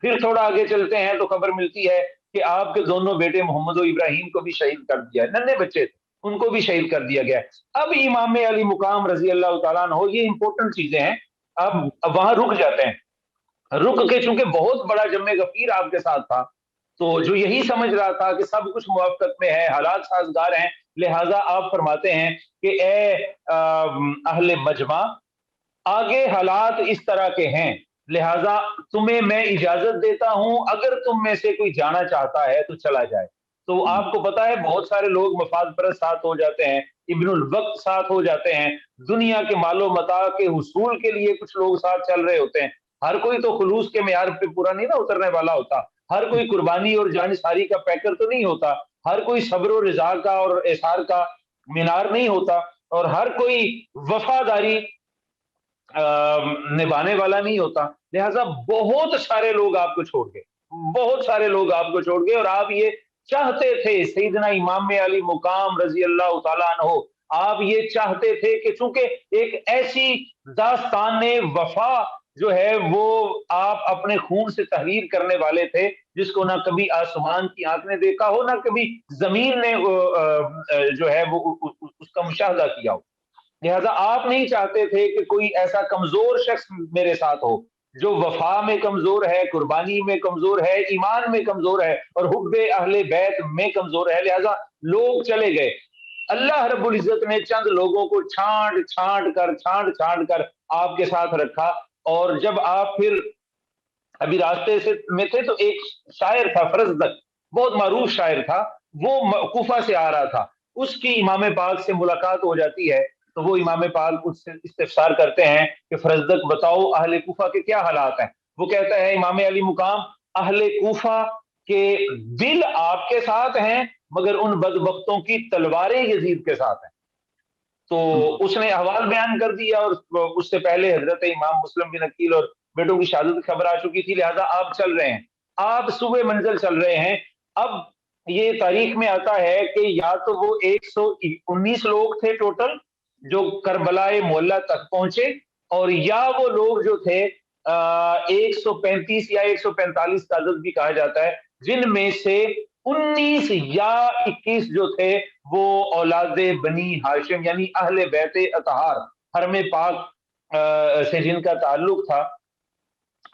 پھر تھوڑا آگے چلتے ہیں تو خبر ملتی ہے کہ آپ کے دونوں بیٹے محمد و ابراہیم کو بھی شہید کر دیا ہے، ننھے بچے تھے ان کو بھی شہید کر دیا گیا ہے۔ اب امام علی مقام رضی اللہ تعالیٰ عنہ، یہ امپورٹنٹ چیزیں ہیں، اب وہاں رک جاتے ہیں۔ رک کے چونکہ بہت بڑا جم غفیر آپ کے ساتھ تھا، تو جو یہی سمجھ رہا تھا کہ سب کچھ موافقت میں ہے، حالات سازگار ہیں، لہٰذا آپ فرماتے ہیں کہ اے اہل مجمع، آگے حالات اس طرح کے ہیں، لہٰذا تمہیں میں اجازت دیتا ہوں، اگر تم میں سے کوئی جانا چاہتا ہے تو چلا جائے۔ تو آپ کو پتا ہے بہت سارے لوگ مفاد پرست ساتھ ہو جاتے ہیں، ابن الوقت ساتھ ہو جاتے ہیں، دنیا کے مال و متاع کے حصول کے لیے کچھ لوگ ساتھ چل رہے ہوتے ہیں۔ ہر کوئی تو خلوص کے معیار پہ پورا نہیں نہ اترنے والا ہوتا، ہر کوئی قربانی اور جانثاری کا پیکر تو نہیں ہوتا، ہر کوئی صبر و رضا کا اور احسار کا مینار نہیں ہوتا، اور ہر کوئی وفاداری نبھانے والا نہیں ہوتا۔ لہٰذا بہت سارے لوگ آپ کو چھوڑ گئے، بہت سارے لوگ آپ کو چھوڑ گئے، اور آپ یہ چاہتے تھے سیدنا امام علی مقام رضی اللہ تعالیٰ عنہ، آپ یہ چاہتے تھے کہ چونکہ ایک ایسی داستان وفا جو ہے وہ آپ اپنے خون سے تحریر کرنے والے تھے جس کو نہ کبھی آسمان کی آنکھ نے دیکھا ہو، نہ کبھی زمین نے جو ہے وہ اس کا مشاہدہ کیا ہو، لہذا آپ نہیں چاہتے تھے کہ کوئی ایسا کمزور شخص میرے ساتھ ہو جو وفا میں کمزور ہے، قربانی میں کمزور ہے، ایمان میں کمزور ہے، اور حب اہل بیت میں کمزور ہے۔ لہذا لوگ چلے گئے، اللہ رب العزت نے چند لوگوں کو چھانٹ کر آپ کے ساتھ رکھا، اور جب آپ پھر ابھی راستے سے میں تھے تو ایک شاعر تھا فرزدق، بہت معروف شاعر تھا، وہ کوفہ سے آ رہا تھا، اس کی امام پاک سے ملاقات ہو جاتی ہے تو وہ امام پاک اس سے استفسار کرتے ہیں کہ فرزدق بتاؤ اہل کوفہ کے کیا حالات ہیں. وہ کہتا ہے امام علی مقام اہل کوفہ کے دل آپ کے ساتھ ہیں مگر ان بدبختوں کی تلواریں یزید کے ساتھ ہیں. تو اس نے احوال بیان کر دیا، اور اس سے پہلے حضرت امام مسلم بن عقیل اور بیٹوں کی شہادت کی خبر آ چکی تھی، لہذا آپ چل رہے ہیں، آپ صبح منزل چل رہے ہیں. اب یہ تاریخ میں آتا ہے کہ یا تو وہ 119 لوگ تھے ٹوٹل جو کربلا معلیٰ تک پہنچے، اور یا وہ لوگ جو تھے 135 یا 145 کا عدد بھی کہا جاتا ہے، جن میں سے 19 یا 21 جو تھے وہ اولاد بنی ہاشم یعنی اہل بیت اطہار، حرم پاک سے جن کا تعلق تھا،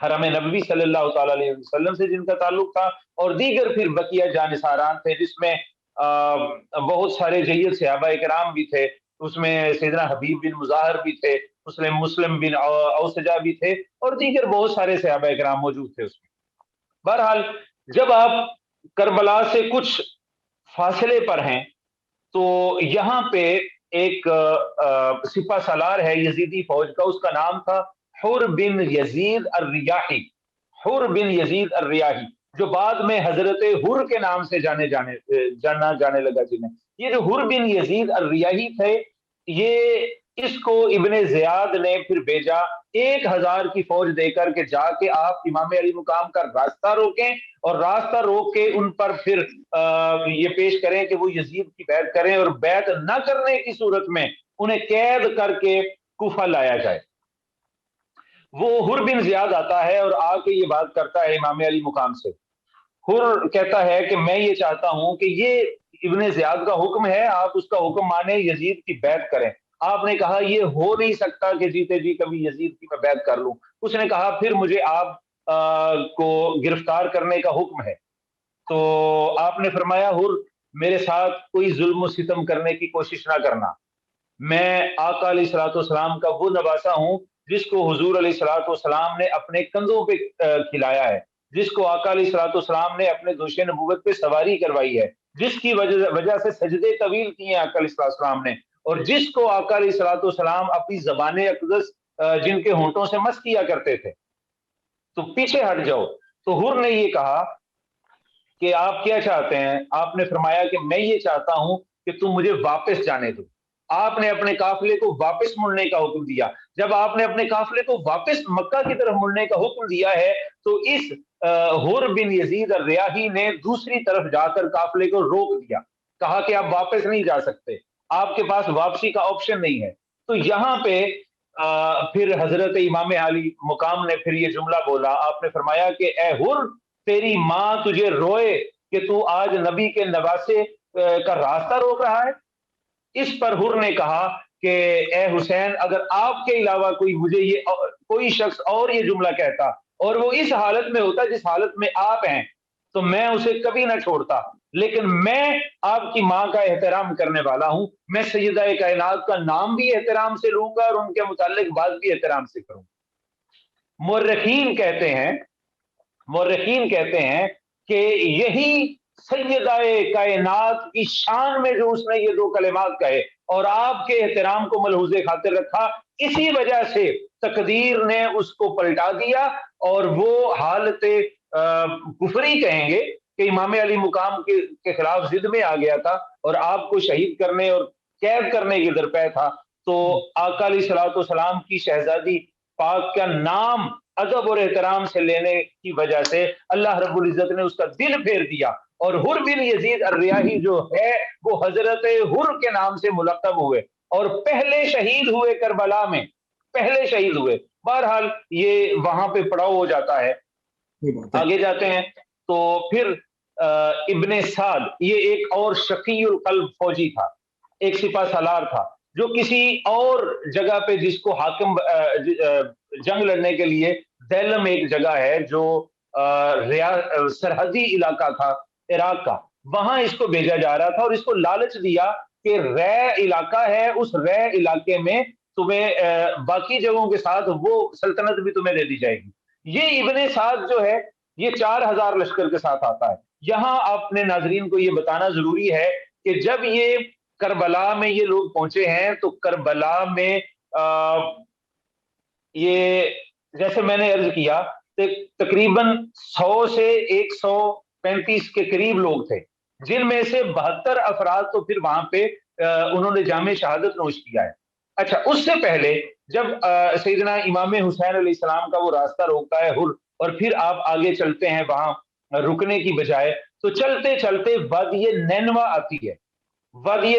حرم نبوی صلی اللہ تعالی علیہ وسلم سے جن کا تعلق تھا، اور دیگر پھر بقیہ جانثاران تھے جس میں بہت سارے جید صحابہ کرام بھی تھے. اس میں سیدنا حبیب بن مظاہر بھی تھے، مسلم بن اوسجا بھی تھے، اور دیگر بہت سارے صحابہ کرام موجود تھے اس میں. بہرحال جب آپ کربلا سے کچھ فاصلے پر ہیں تو یہاں پہ ایک سپہ سالار ہے یزیدی فوج کا، اس کا نام تھا حر بن یزید الریاحی. حر بن یزید الریاحی جو بعد میں حضرت حر کے نام سے جانا جانے لگا جنہیں. یہ جو حر بن یزید الریاحی تھے، یہ اس کو ابن زیاد نے پھر بھیجا 1000 کی فوج دے کر کے جا کے آپ امام علی مقام کا راستہ روکیں، اور راستہ روک کے ان پر پھر یہ پیش کریں کہ وہ یزید کی بیعت کریں، اور بیعت نہ کرنے کی صورت میں انہیں قید کر کے کوفہ لایا جائے. وہ حر بن زیاد آتا ہے اور آ کے یہ بات کرتا ہے امام علی مقام سے. حر کہتا ہے کہ میں یہ چاہتا ہوں کہ یہ ابن زیاد کا حکم ہے، آپ اس کا حکم مانیں، یزید کی بیعت کریں. آپ نے کہا یہ ہو نہیں سکتا کہ جیتے جی کبھی یزید کی میں بیعت کر لوں. اس نے کہا پھر مجھے آپ کو گرفتار کرنے کا حکم ہے. تو آپ نے فرمایا حر میرے ساتھ کوئی ظلم و ستم کرنے کی کوشش نہ کرنا، میں آقا علیہ الصلوۃ والسلام کا وہ نواسا ہوں جس کو حضور علیہ الصلوۃ والسلام نے اپنے کندھوں پہ کھلایا ہے، جس کو آقا علیہ الصلوۃ والسلام نے اپنے دوش نبوت پہ سواری کروائی ہے، جس کی وجہ سے سجدے طویل کیے ہیں آقا علیہ الصلوۃ والسلام نے، اور جس کو آقا علیہ الصلوۃ والسلام اپنی زبان اقدس جن کے ہونٹوں سے مس کیا کرتے تھے. تو پیچھے ہٹ جاؤ. تو حر نے یہ کہا کہ آپ کیا چاہتے ہیں؟ آپ نے فرمایا کہ میں یہ چاہتا ہوں کہ تم مجھے واپس جانے دو. آپ نے اپنے قافلے کو واپس مڑنے کا حکم دیا. جب آپ نے اپنے قافلے کو واپس مکہ کی طرف مڑنے کا حکم دیا ہے تو اس حر بن یزید الریاحی نے دوسری طرف جا کر قافلے کو روک دیا، کہا کہ آپ واپس نہیں جا سکتے، آپ کے پاس واپسی کا آپشن نہیں ہے. تو یہاں پہ پھر حضرت امام علی مقام نے پھر یہ جملہ بولا. آپ نے فرمایا کہ اے حر تیری ماں تجھے روئے کہ تو آج نبی کے نواسے کا راستہ روک رہا ہے. اس پر حر نے کہا کہ اے حسین اگر آپ کے علاوہ کوئی شخص اور یہ جملہ کہتا اور وہ اس حالت میں ہوتا جس حالت میں آپ ہیں تو میں اسے کبھی نہ چھوڑتا، لیکن میں آپ کی ماں کا احترام کرنے والا ہوں، میں سیدہ کائنات کا نام بھی احترام سے لوں گا اور ان کے متعلق بات بھی احترام سے کروں. مورخین کہتے ہیں کہ یہی سیدہ کائنات کی شان میں جو اس نے یہ 2 کلمات کہے اور آپ کے احترام کو ملحوظ خاطر رکھا، اسی وجہ سے تقدیر نے اس کو پلٹا دیا اور وہ حالت کفری کہیں گے کہ امام علی مقام کے خلاف ضد میں آ گیا تھا اور آپ کو شہید کرنے اور قید کرنے کی درپے تھا. تو آقا علیہ الصلوۃ والسلام کی شہزادی پاک کا نام ادب اور احترام سے لینے کی وجہ سے اللہ رب العزت نے اس کا دل پھیر دیا، اور حر بن یزید الریاحی جو ہے وہ حضرت حر کے نام سے ملقب ہوئے اور پہلے شہید ہوئے کربلا میں، پہلے شہید ہوئے. بہرحال یہ وہاں پہ پڑاؤ ہو جاتا ہے. آگے جاتے ہیں تو پھر ابن سعد یہ ایک اور شقی القلب فوجی تھا، ایک سپہ سالار تھا جو کسی اور جگہ پہ جس کو حاکم جنگ لڑنے کے لیے دیلم ایک جگہ ہے جو سرحدی علاقہ تھا عراق کا، وہاں اس کو بھیجا جا رہا تھا اور اس کو لالچ دیا کہ رے علاقہ ہے، اس رے علاقے میں تمہیں باقی جگہوں کے ساتھ وہ سلطنت بھی تمہیں دے دی جائے گی. یہ ابن سعد جو ہے یہ 4000 لشکر کے ساتھ آتا ہے یہاں اپنے ناظرین کو یہ بتانا ضروری ہے کہ جب یہ کربلا میں یہ لوگ پہنچے ہیں تو کربلا میں یہ جیسے میں نے عرض کیا تقریباً 100 سے 135 کے قریب لوگ تھے، جن میں سے 72 افراد تو پھر وہاں پہ انہوں نے جام شہادت نوش کیا ہے۔ اچھا، اس سے پہلے جب سیدنا امام حسین علیہ السلام کا وہ راستہ روکتا ہے ہر، اور پھر آپ آگے چلتے ہیں وہاں رکنے کی بجائے، تو چلتے چلتے وادی نینوا آتی ہے۔ وادی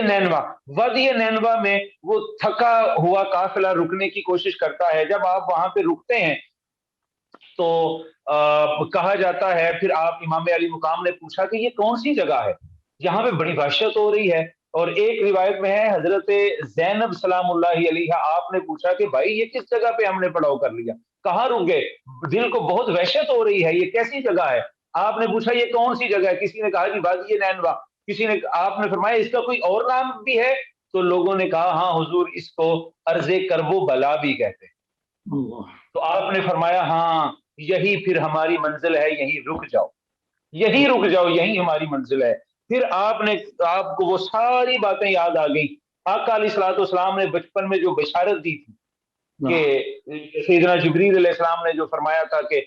نینوا میں وہ تھکا ہوا قافلہ رکنے کی کوشش کرتا ہے۔ جب آپ وہاں پہ رکتے ہیں تو کہا جاتا ہے، پھر آپ امام علی مقام نے پوچھا کہ یہ کون سی جگہ ہے، یہاں پہ بڑی وحشت ہو رہی ہے۔ اور ایک روایت میں ہے حضرت زینب سلام اللہ علیہ، آپ نے پوچھا کہ بھائی یہ کس جگہ پہ ہم نے پڑاؤ کر لیا، کہاں رک گئے، دل کو بہت وحشت ہو رہی ہے، یہ کیسی جگہ ہے؟ آپ نے پوچھا یہ کون سی جگہ ہے؟ کسی نے کہا کہ وادی نینوا، کسی نے، آپ نے فرمایا اس کا کوئی اور نام بھی ہے؟ تو لوگوں نے کہا ہاں حضور، اس کو ارض کرب و بلا بھی کہتے ہیں۔ تو آپ نے فرمایا ہاں یہی پھر ہماری منزل ہے، یہی رک جاؤ، یہی رک جاؤ، یہی ہماری منزل ہے۔ پھر آپ کو وہ ساری باتیں یاد آ گئی۔ آقا علیہ الصلوۃ والسلام نے بچپن میں جو بشارت دی تھی کہ سیدنا جبریل علیہ السلام نے جو فرمایا تھا کہ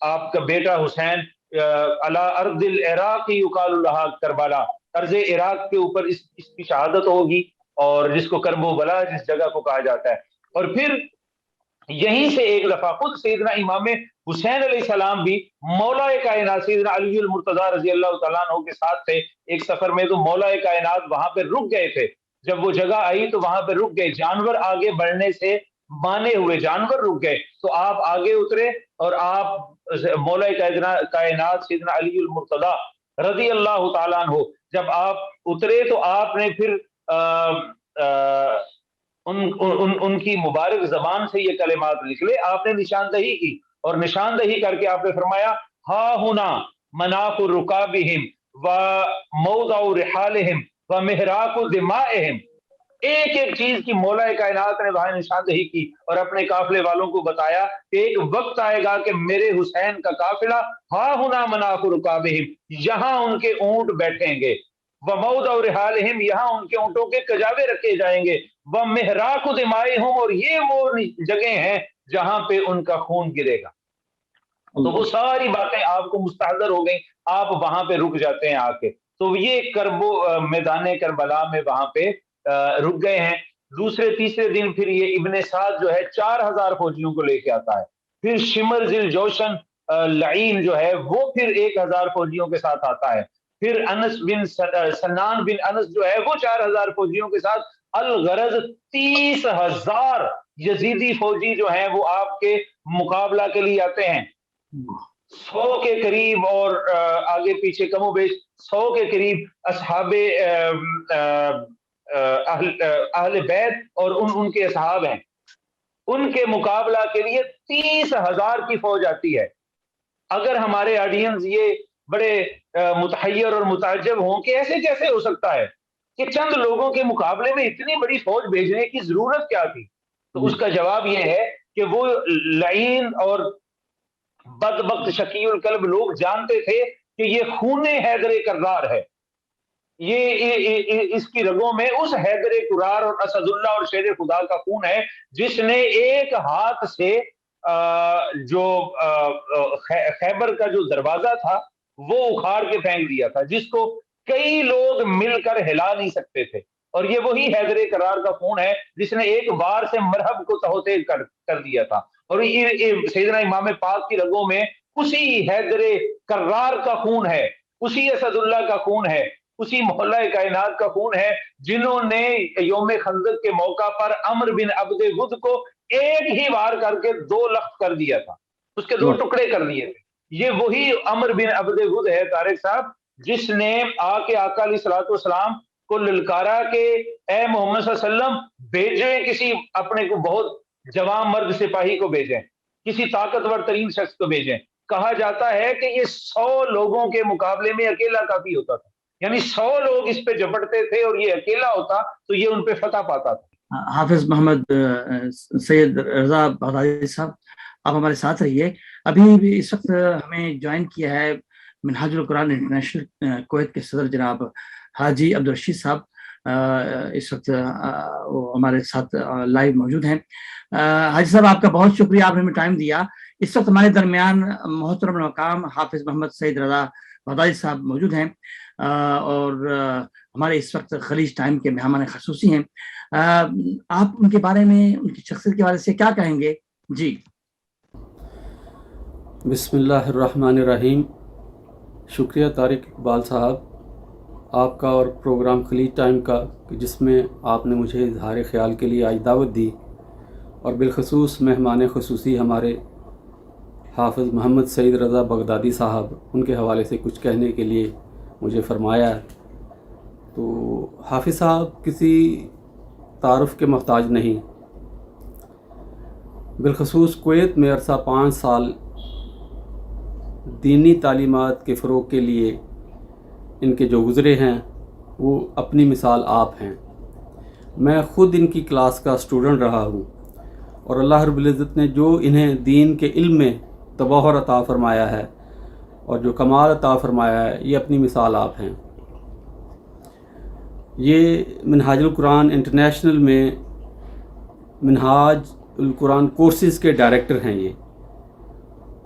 آپ کا بیٹا حسین علی ارض العراق یقال لہا کربلا، ارض عراق کے اوپر اس کی شہادت ہوگی، اور جس کو کرب و بلا جس جگہ کو کہا جاتا ہے۔ اور پھر یہیں سے ایک دفعہ خود سیدنا امام حسین علیہ السلام بھی مولا کائنات سیدنا علی المرتضیٰ رضی اللہ تعالیٰ عنہ کے ساتھ تھے ایک سفر میں، تو مولا کائنات وہاں پہ رک گئے تھے۔ جب وہ جگہ آئی تو وہاں پہ رک گئے، جانور آگے بڑھنے سے مانے ہوئے، جانور رک گئے، تو آپ آگے اترے اور آپ مولا کائنات سیدنا علی المرتضیٰ رضی اللہ تعالیٰ عنہ جب آپ اترے تو آپ نے پھر ان کی مبارک زبان سے یہ کلمات نکلے، آپ نے نشاندہی کی، اور نشاندہی کر کے آپ نے فرمایا ہا ہنا مناف رکابہم و موضع رحالہم و محراق دمائہم۔ ایک ایک چیز کی مولا کائنات نے وہاں نشاندہی کی اور اپنے قافلے والوں کو بتایا کہ ایک وقت آئے گا کہ میرے حسین کا قافلہ ہا ہنا مناف رکابہم، یہاں ان کے اونٹ بیٹھیں گے، وموضع رحالہم، یہاں ان کے اونٹوں کے کجاوے رکھے جائیں گے، ومحراق دمائہم، اور یہ وہ جگہ ہیں جہاں پہ ان کا خون گرے گا۔ تو وہ ساری باتیں آپ کو مستحضر ہو گئیں، آپ وہاں پہ رک جاتے ہیں آ کے۔ تو یہ میدان کربلا میں وہاں پہ رک گئے ہیں۔ دوسرے تیسرے دن پھر یہ ابن سعد جو ہے 4000 فوجیوں کو لے کے آتا ہے، پھر شمر ذل جوشن لعین جو ہے وہ پھر 1000 فوجیوں کے ساتھ آتا ہے، پھر انس بن سنان بن انس جو ہے وہ 4000 فوجیوں کے ساتھ، الغرض 30,000 یزیدی فوجی جو ہیں وہ آپ کے مقابلہ کے لیے آتے ہیں۔ 100 کے قریب اور آگے پیچھے کم و بیش 100 کے قریب اصحاب اہل بیت اور ان کے اصحاب ہیں، ان کے مقابلہ کے لیے 30,000 کی فوج آتی ہے۔ اگر ہمارے آڈینس یہ بڑے متحیر اور متعجب ہوں کہ ایسے کیسے ہو سکتا ہے کہ چند لوگوں کے مقابلے میں اتنی بڑی فوج بھیجنے کی ضرورت کیا تھی، تو اس کا جواب یہ ہے کہ وہ لعین اور بدبخت شقی القلب لوگ جانتے تھے کہ یہ خون حیدر کرار ہے، یہ اس کی رگوں میں اس حیدر کرار اور اسد اللہ اور شیر خدا کا خون ہے جس نے ایک ہاتھ سے جو خیبر کا جو دروازہ تھا وہ اکھاڑ کے پھینک دیا تھا، جس کو کئی لوگ مل کر ہلا نہیں سکتے تھے، اور یہ وہی حیدر کرار کا خون ہے جس نے ایک بار سے مرہب کو تہوتے کر دیا تھا۔ اور سیدنا امام پاک کی رگوں میں اسی حیدر کرار کا خون ہے، اسی اسد اللہ کا خون ہے، اسی مولا کائنات کا خون ہے جنہوں نے یوم خندق کے موقع پر عمر بن عبد ود کو ایک ہی وار کر کے 2 لخت کر دیا تھا، اس کے 2 ٹکڑے کر دیے تھے۔ یہ وہی عمر بن عبد ود ہے طارق صاحب جس نے آ کے آقا علیہ الصلوۃ والسلام کو للکارا کہ اے محمد صلی اللہ علیہ وسلم بھیجیں کسی اپنے کو بہت جوان مرد سپاہی کو بھیجیں، کسی طاقتور ترین شخص کو بھیجیں۔ کہا جاتا ہے کہ یہ 100 لوگوں کے مقابلے میں اکیلا کافی ہوتا تھا، یعنی 100 لوگ اس پہ جھپٹتے تھے اور یہ اکیلا ہوتا تو یہ ان پہ فتح پاتا تھا۔ حافظ محمد سید رضا بغدادی صاحب، آپ ہمارے ساتھ رہیے۔ ابھی بھی اس وقت ہمیں جوائن کیا ہے منہاج القرآن انٹرنیشنل کویت کے صدر جناب حاجی عبدالرشید صاحب اس وقت وہ ہمارے ساتھ لائیو موجود ہیں۔ حاجی صاحب آپ کا بہت شکریہ، آپ نے ہمیں ٹائم دیا۔ اس وقت ہمارے درمیان محترم مقام حافظ محمد سعید رضا بغدادی صاحب موجود ہیں اور ہمارے اس وقت خلیج ٹائم کے مہمان خصوصی ہیں۔ آپ ان کے بارے میں، ان کی شخصیت کے بارے سے کیا کہیں گے؟ جی بسم اللہ الرحمن الرحیم۔ شکریہ طارق اقبال صاحب آپ کا اور پروگرام خلیج ٹائم کا، کہ جس میں آپ نے مجھے اظہار خیال کے لیے آج دعوت دی، اور بالخصوص مہمان خصوصی ہمارے حافظ محمد سعید رضا بغدادی صاحب، ان کے حوالے سے کچھ کہنے کے لیے مجھے فرمایا ہے۔ تو حافظ صاحب کسی تعارف کے محتاج نہیں، بالخصوص کویت میں عرصہ 5 سال دینی تعلیمات کے فروغ کے لیے ان کے جو گزرے ہیں وہ اپنی مثال آپ ہیں۔ میں خود ان کی کلاس کا اسٹوڈنٹ رہا ہوں، اور اللہ رب العزت نے جو انہیں دین کے علم میں تبحر عطا فرمایا ہے اور جو کمال عطا فرمایا ہے، یہ اپنی مثال آپ ہیں۔ یہ منہاج القرآن انٹرنیشنل میں منہاج القرآن کورسز کے ڈائریکٹر ہیں یہ،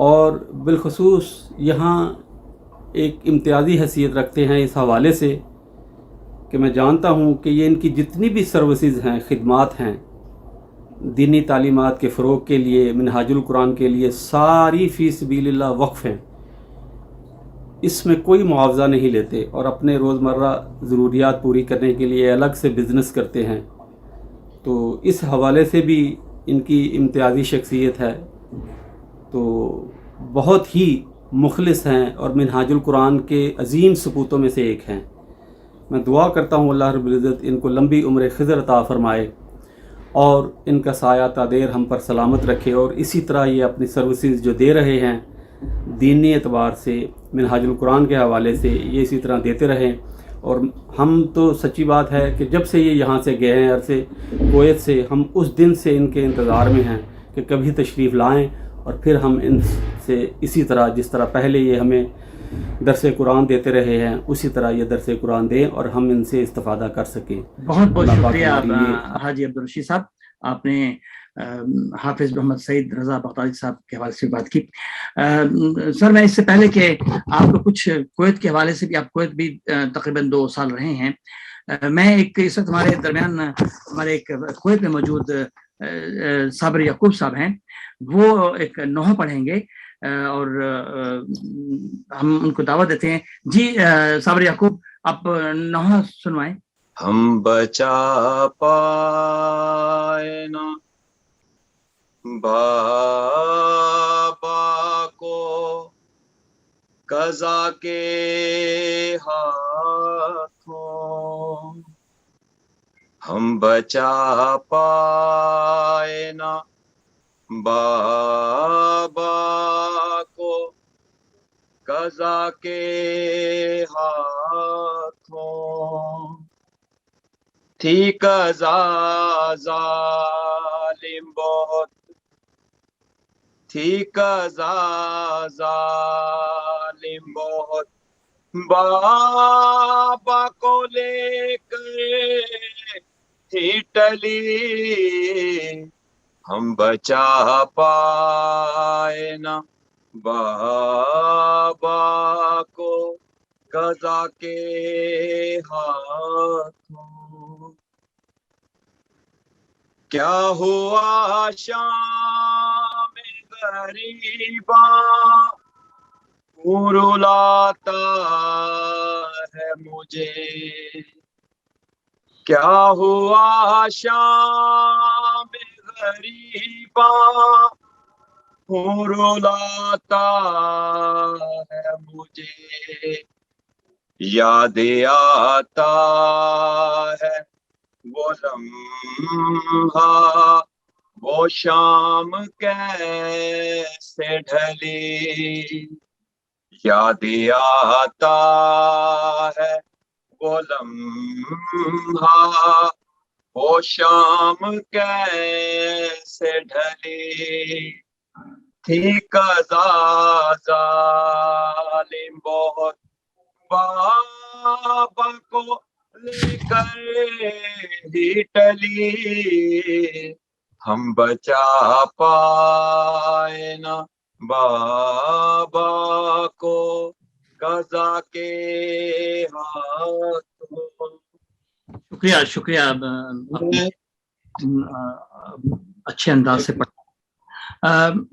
اور بالخصوص یہاں ایک امتیازی حیثیت رکھتے ہیں اس حوالے سے کہ میں جانتا ہوں کہ یہ ان کی جتنی بھی سروسز ہیں، خدمات ہیں دینی تعلیمات کے فروغ کے لیے، منہاج القرآن کے لیے، ساری فی سبیل اللہ وقف ہیں، اس میں کوئی معاوضہ نہیں لیتے، اور اپنے روزمرہ ضروریات پوری کرنے کے لیے الگ سے بزنس کرتے ہیں۔ تو اس حوالے سے بھی ان کی امتیازی شخصیت ہے، تو بہت ہی مخلص ہیں اور منہاج القرآن کے عظیم سپوتوں میں سے ایک ہیں۔ میں دعا کرتا ہوں اللہ رب العزت ان کو لمبی عمر خضر عطا فرمائے اور ان کا سایہ تا دیر ہم پر سلامت رکھے، اور اسی طرح یہ اپنی سروسز جو دے رہے ہیں دینی اعتبار سے، منہاج القرآن کے حوالے سے، یہ اسی طرح دیتے رہیں۔ اور ہم تو سچی بات ہے کہ جب سے یہ یہاں سے گئے ہیں عرصے کویت سے، ہم اس دن سے ان کے انتظار میں ہیں کہ کبھی تشریف لائیں، اور پھر ہم ان سے اسی طرح جس طرح پہلے یہ ہمیں درس قرآن دیتے رہے ہیں اسی طرح یہ درس قرآن دیں اور ہم ان سے استفادہ کر سکیں۔ بہت بہت شکریہ حاجی عبدالرشید صاحب، آپ نے حافظ محمد سعید رضا بغدادی صاحب کے حوالے سے بات کی۔ سر میں اس سے پہلے کہ آپ کو کچھ کویت کے حوالے سے بھی، آپ کویت بھی تقریباً 2 سال رہے ہیں، میں ایک اس وقت ہمارے درمیان ہمارے ایک کویت میں موجود صابر یعقوب صاحب ہیں، وہ ایک نوحہ پڑھیں گے اور ہم ان کو دعوت دیتے ہیں۔ جی صابر یعقوب، آپ نوحہ سنوائیں۔ ہم بچا پائے نا بابا کو قضا کے ہاتھوں، ہم بچا پائے نا بابا کو قضا کے ہاتھوں، تھی قضا ظالم بہت، تھی قضا ظالم بہت، بابا کو لے کر تھی ٹلی، ہم بچا پائے نا بابا کو قضا کے ہاتھوں، کیا ہوا شام غریباں رلاتا ہے مجھے، کیا ہوا شام غریباں رلاتا ہے مجھے، یاد آتا ہے وہ لمحہ، وہ شام کیسے ڈھلی، یاد آتا ہے وہ لمحہ، وہ شام کیسے ڈھلی، تھی قضا ظالم بہت بابا کو لے کر ہی ٹلی ہم بچا پائے نہ بابا کو قضا کے ہاتھوں. شکریہ اچھے انداز سے پڑھا.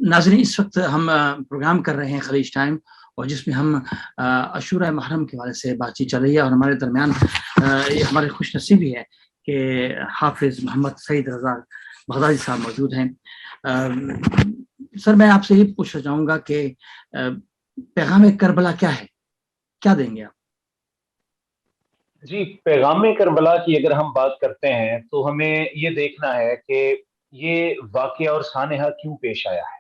ناظرین، اس وقت ہم پروگرام کر رہے ہیں خلیج ٹائم، اور جس میں ہم عاشورہ محرم کے حوالے سے بات چیت چل رہی ہے، اور ہمارے درمیان یہ ہماری خوش نصیبی ہے کہ حافظ محمد سعید رضا بغدادی صاحب موجود ہیں. سر، میں آپ سے یہ پوچھنا چاہوں گا کہ پیغام کربلا کیا ہے، کیا دیں گے آپ؟ جی، پیغام کربلا کی اگر ہم بات کرتے ہیں تو ہمیں یہ دیکھنا ہے کہ یہ واقعہ اور سانحہ کیوں پیش آیا ہے.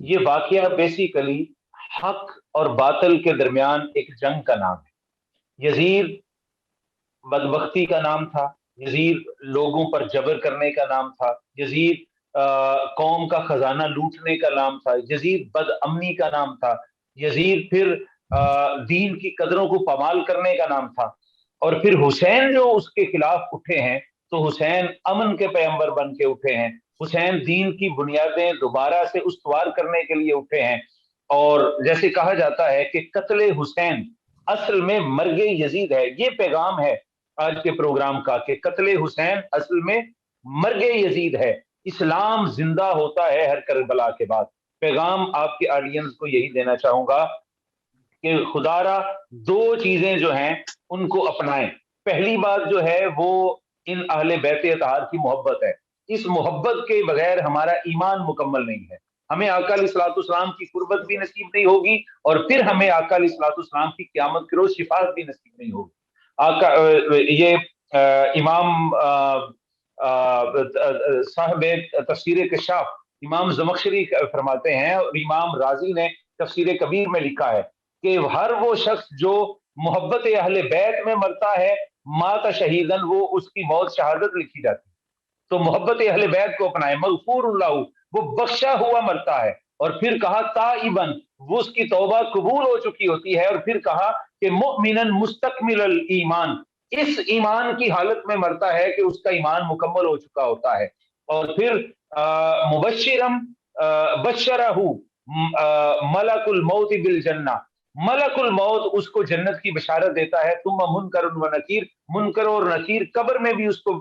یہ واقعہ بیسیکلی حق اور باطل کے درمیان ایک جنگ کا نام ہے. یزید بدبختی کا نام تھا، یزید لوگوں پر جبر کرنے کا نام تھا، یزید قوم کا خزانہ لوٹنے کا نام تھا، یزید بد امنی کا نام تھا، یزید پھر دین کی قدروں کو پامال کرنے کا نام تھا. اور پھر حسین جو اس کے خلاف اٹھے ہیں تو حسین امن کے پیغمبر بن کے اٹھے ہیں، حسین دین کی بنیادیں دوبارہ سے استوار کرنے کے لیے اٹھے ہیں. اور جیسے کہا جاتا ہے کہ قتل حسین اصل میں مرگ یزید ہے. یہ پیغام ہے آج کے پروگرام کا کہ قتل حسین اصل میں مرگ یزید ہے. اسلام زندہ ہوتا ہے ہر کربلا کے بعد. پیغام آپ کے آڈینس کو یہی دینا چاہوں گا کہ خدا را دو چیزیں جو ہیں ان کو اپنائیں. پہلی بات جو ہے وہ ان اہل بیت اطہار کی محبت ہے. اس محبت کے بغیر ہمارا ایمان مکمل نہیں ہے. ہمیں آقا علیہ الصلوۃ والسلام کی قربت بھی نصیب نہیں ہوگی، اور پھر ہمیں آقا علیہ الصلوۃ والسلام کی قیامت کے روز شفاعت بھی نصیب نہیں ہوگی. آقا یہ امام صاحب تفسیر کشاف امام زمخشری فرماتے ہیں، اور امام رازی نے تفسیر کبیر میں لکھا ہے کہ ہر وہ شخص جو محبت اہل بیت میں مرتا ہے مات شہیدن، وہ اس کی موت شہادت لکھی جاتی ہے. تو محبت اہل بیت کو اپنائے. مغفور اللہ، وہ بخشا ہوا مرتا ہے. اور پھر کہا تائبن، وہ اس کی توبہ قبول ہو چکی ہوتی ہے. اور پھر کہا کہ مؤمنن مستکمل الایمان، اس ایمان کی حالت میں مرتا ہے کہ اس کا ایمان مکمل ہو چکا ہوتا ہے. اور پھر مبشرم بشرہ ملک الموت بالجنہ، ملک الموت اس کو جنت کی بشارت دیتا ہے. ثم منکر و نکیر، منکر اور نکیر قبر میں بھی اس کو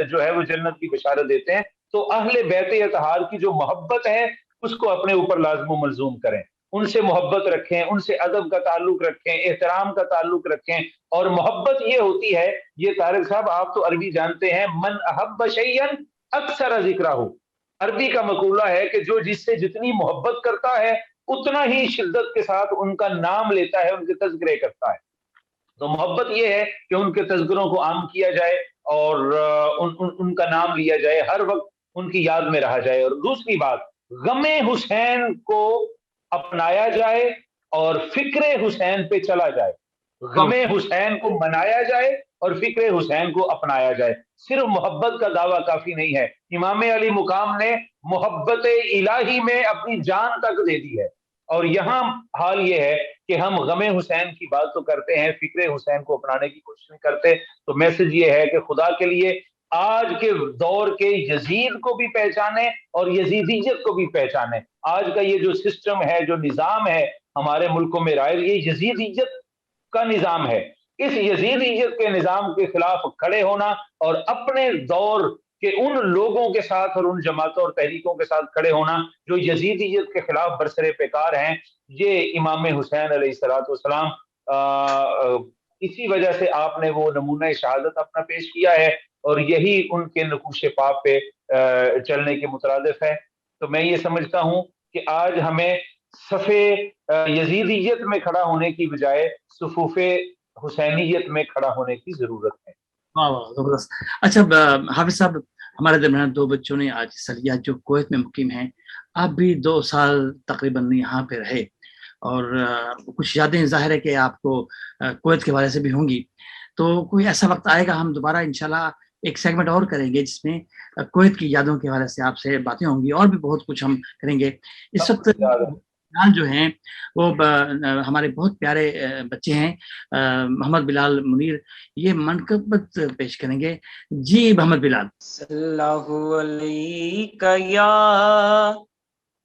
جو ہے وہ جنت کی بشارت دیتے ہیں. تو اہل بیت اطہار کی جو محبت ہے اس کو اپنے اوپر لازم و ملزوم کریں، ان سے محبت رکھیں، ان سے ادب کا تعلق رکھیں، احترام کا تعلق رکھیں. اور محبت یہ ہوتی ہے، یہ طارق صاحب آپ تو عربی جانتے ہیں، من احب شیئا اکثر ذکرہ. عربی کا مقولہ ہے کہ جو جس سے جتنی محبت کرتا ہے اتنا ہی شدت کے ساتھ ان کا نام لیتا ہے، ان کے تذکرے کرتا ہے. تو محبت یہ ہے کہ ان کے تذکروں کو عام کیا جائے اور ان کا نام لیا جائے، ہر وقت ان کی یاد میں رہا جائے. اور دوسری بات، غم حسین کو اپنایا جائے اور فکر حسین پہ چلا جائے. غم حسین کو منایا جائے اور فکر حسین کو اپنایا جائے. صرف محبت کا دعویٰ کافی نہیں ہے. امام علی مقام نے محبت الہی میں اپنی جان تک دے دی ہے. اور یہاں حال یہ ہے کہ ہم غم حسین کی بات تو کرتے ہیں، فکر حسین کو اپنانے کی کوشش نہیں کرتے. تو میسج یہ ہے کہ خدا کے لیے آج کے دور کے یزید کو بھی پہچانے اور یزیدیت کو بھی پہچانے. آج کا یہ جو سسٹم ہے، جو نظام ہے ہمارے ملکوں میں رائج، یہ یزیدیت کا نظام ہے. اس یزیدیت کے نظام کے خلاف کھڑے ہونا اور اپنے دور کہ ان لوگوں کے ساتھ اور ان جماعتوں اور تحریکوں کے ساتھ کھڑے ہونا جو یزیدیت کے خلاف برسر پیکار ہیں، یہ امام حسین علیہ السلام اسی وجہ سے آپ نے وہ نمونہ شہادت اپنا پیش کیا ہے، اور یہی ان کے نقوش پاپ پہ چلنے کے مترادف ہے. تو میں یہ سمجھتا ہوں کہ آج ہمیں صف یزیدیت میں کھڑا ہونے کی بجائے صفوف حسینیت میں کھڑا ہونے کی ضرورت ہے. زبردست. اچھا حافظ صاحب، ہمارے درمیان دو بچوں نے آج حصہ لیا جو کویت میں مقیم ہیں. آپ بھی 2 سال تقریباً یہاں پہ رہے، اور کچھ یادیں ظاہر ہے کہ آپ کو کویت کے حوالے سے بھی ہوں گی. تو کوئی ایسا وقت آئے گا ہم دوبارہ انشاءاللہ ایک سیگمنٹ اور کریں گے جس میں کویت کی یادوں کے حوالے سے آپ سے باتیں ہوں گی، اور بھی بہت کچھ ہم کریں گے. اس وقت بلال جو ہیں وہ ہمارے بہت پیارے بچے ہیں، محمد بلال منیر، یہ منقبت پیش کریں گے. جی محمد بلال. صلی اللہ علیہ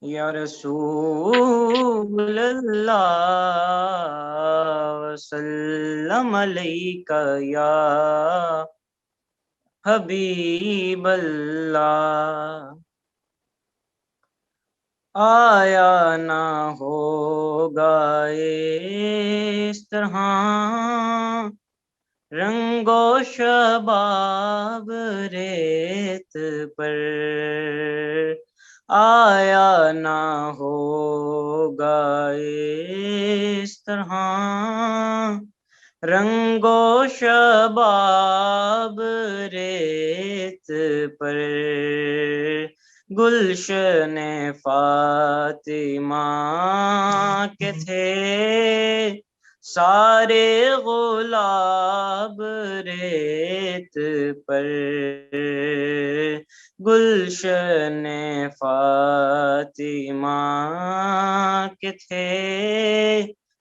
یا رسول اللہ وسلم علیکہ یا حبیب اللہ. آیا نہ ہوگا اس طرح رنگ و شباب ریت پر، آیا نہ ہوگا اس طرح رنگ و شباب ریت پر. گلشن فاطمہ کے تھے سارے گلاب ریت پر، گلشن فاطمہ کے تھے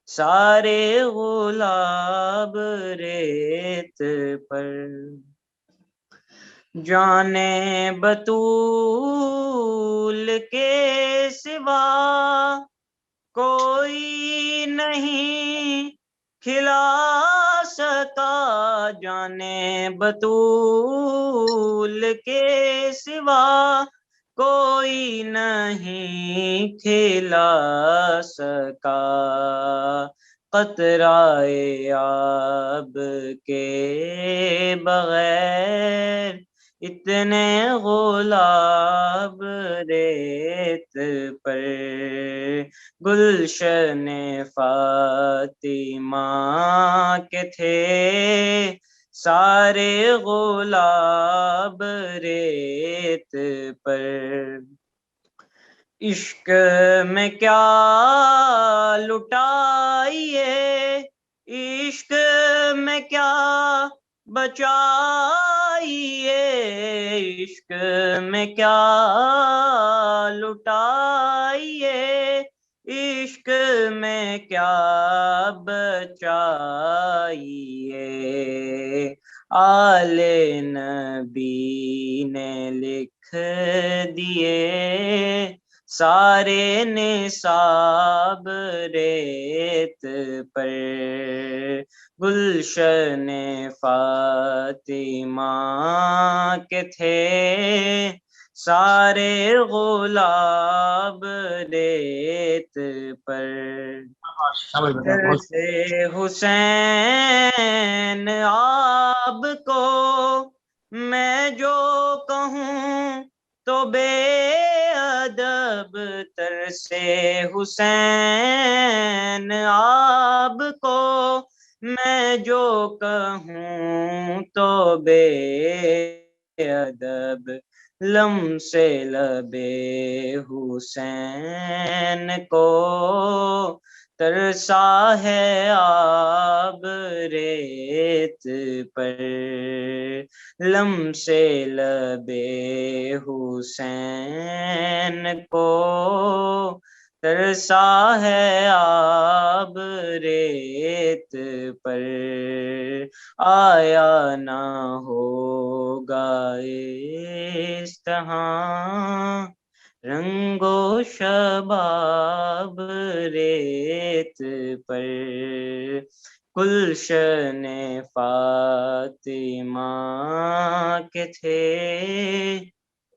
سارے گلاب ریت پر. جانے بطول کے سوا کوئی نہیں کھلا سکا، جانے بطول کے سوا کوئی نہیں کھلا سکا. قطرۂ آب کے بغیر اتنے گلاب ریت پر، گلشن فاطمہ کے تھے سارے گلاب ریت پر. عشق میں کیا لٹائیے، عشق میں کیا بچائیے، عشق میں کیا لٹائیے، عشق میں کیا بچائیے. آل نبی نے لکھ دیے سارے نصاب ریت پر، گلشن فاطمہ کے تھے سارے گلاب ریت پر. سے حسین آپ کو میں جو کہوں تو بے ادب، تر سے حسین آپ کو میں جو کہوں تو بے ادب. لم سے لبے حسین کو ترسا ہے آب ریت پر، لم سے لبے حسین کو ترسا ہے آب ریت پر. آیا نہ ہوگا اس طرح رنگ و شباب ریت پر، گلشن فاطمہ کے تھے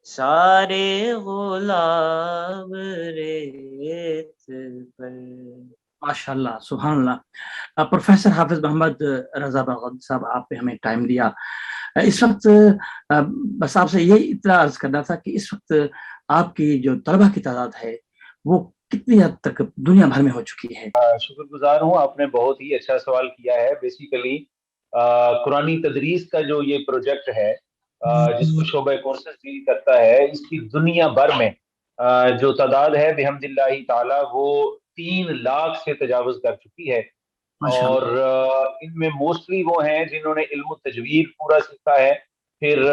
سارے گلاب ریت پر. ماشاء اللہ، سبحان اللہ. پروفیسر حافظ محمد رضا بغدادی صاحب، آپ نے ہمیں ٹائم دیا. اس وقت بس آپ سے یہ اطلاع عرض کرنا تھا کہ اس وقت آپ کی جو طلبہ کی تعداد ہے وہ کتنی حد تک دنیا بھر میں ہو چکی ہے؟ شکر گزار ہوں، آپ نے بہت ہی اچھا سوال کیا ہے. بیسیکلی قرآنی تدریس کا جو یہ پروجیکٹ ہے جس کو شعبہ کورسز ڈیل کرتا ہے، اس کی دنیا بھر میں جو تعداد ہے بحمد اللہ تعالی وہ 3 لاکھ سے تجاوز کر چکی ہے. اور ان میں موسٹلی وہ ہیں جنہوں نے علم التجوید پورا سیکھا ہے، پھر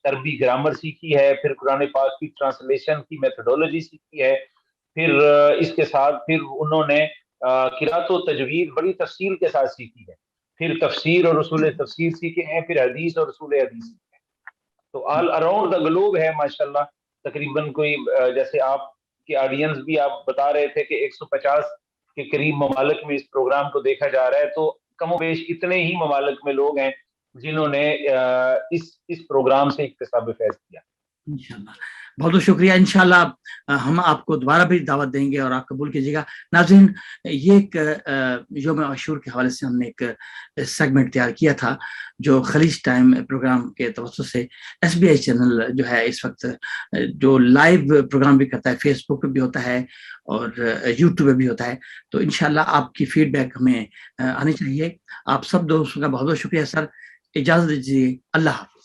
عربی گرامر سیکھی ہے، پھر قرآن پاک کی ٹرانسلیشن کی میتھڈولوجی سیکھی ہے، پھر اس کے ساتھ پھر انہوں نے قرات و تجوید بڑی تفصیل کے ساتھ سیکھی ہے، پھر تفسیر اور اصول تفسیر سیکھے ہیں، پھر حدیث اور اصول حدیث سیکھے ہیں. تو آل اراؤنڈ دا گلوب ہے ماشاءاللہ. تقریباً کوئی جیسے آپ کے آڈینس بھی آپ بتا رہے تھے کہ 150 کے قریب ممالک میں اس پروگرام کو دیکھا جا رہا ہے، تو کم و بیش اتنے ہی ممالک میں لوگ ہیں جنہوں نے اس پروگرام سے اکتساب فیض کیا. انشاءاللہ بہت بہت شکریہ. انشاءاللہ ہم آپ کو دوبارہ بھی دعوت دیں گے اور آپ قبول کیجیے گا. ناظرین، یہ ایک یوم عاشور کے حوالے سے ہم نے ایک سیگمنٹ تیار کیا تھا جو خلیج ٹائم پروگرام کے توسط سے ایس بی آئی چینل جو ہے اس وقت جو لائیو پروگرام بھی کرتا ہے، فیس بک پہ بھی ہوتا ہے اور یوٹیوب پہ بھی ہوتا ہے. تو انشاءاللہ آپ کی فیڈ بیک ہمیں آنی چاہیے. آپ سب دوستوں کا بہت بہت شکریہ سر. اجازت دیجیے. اللہ حافظ.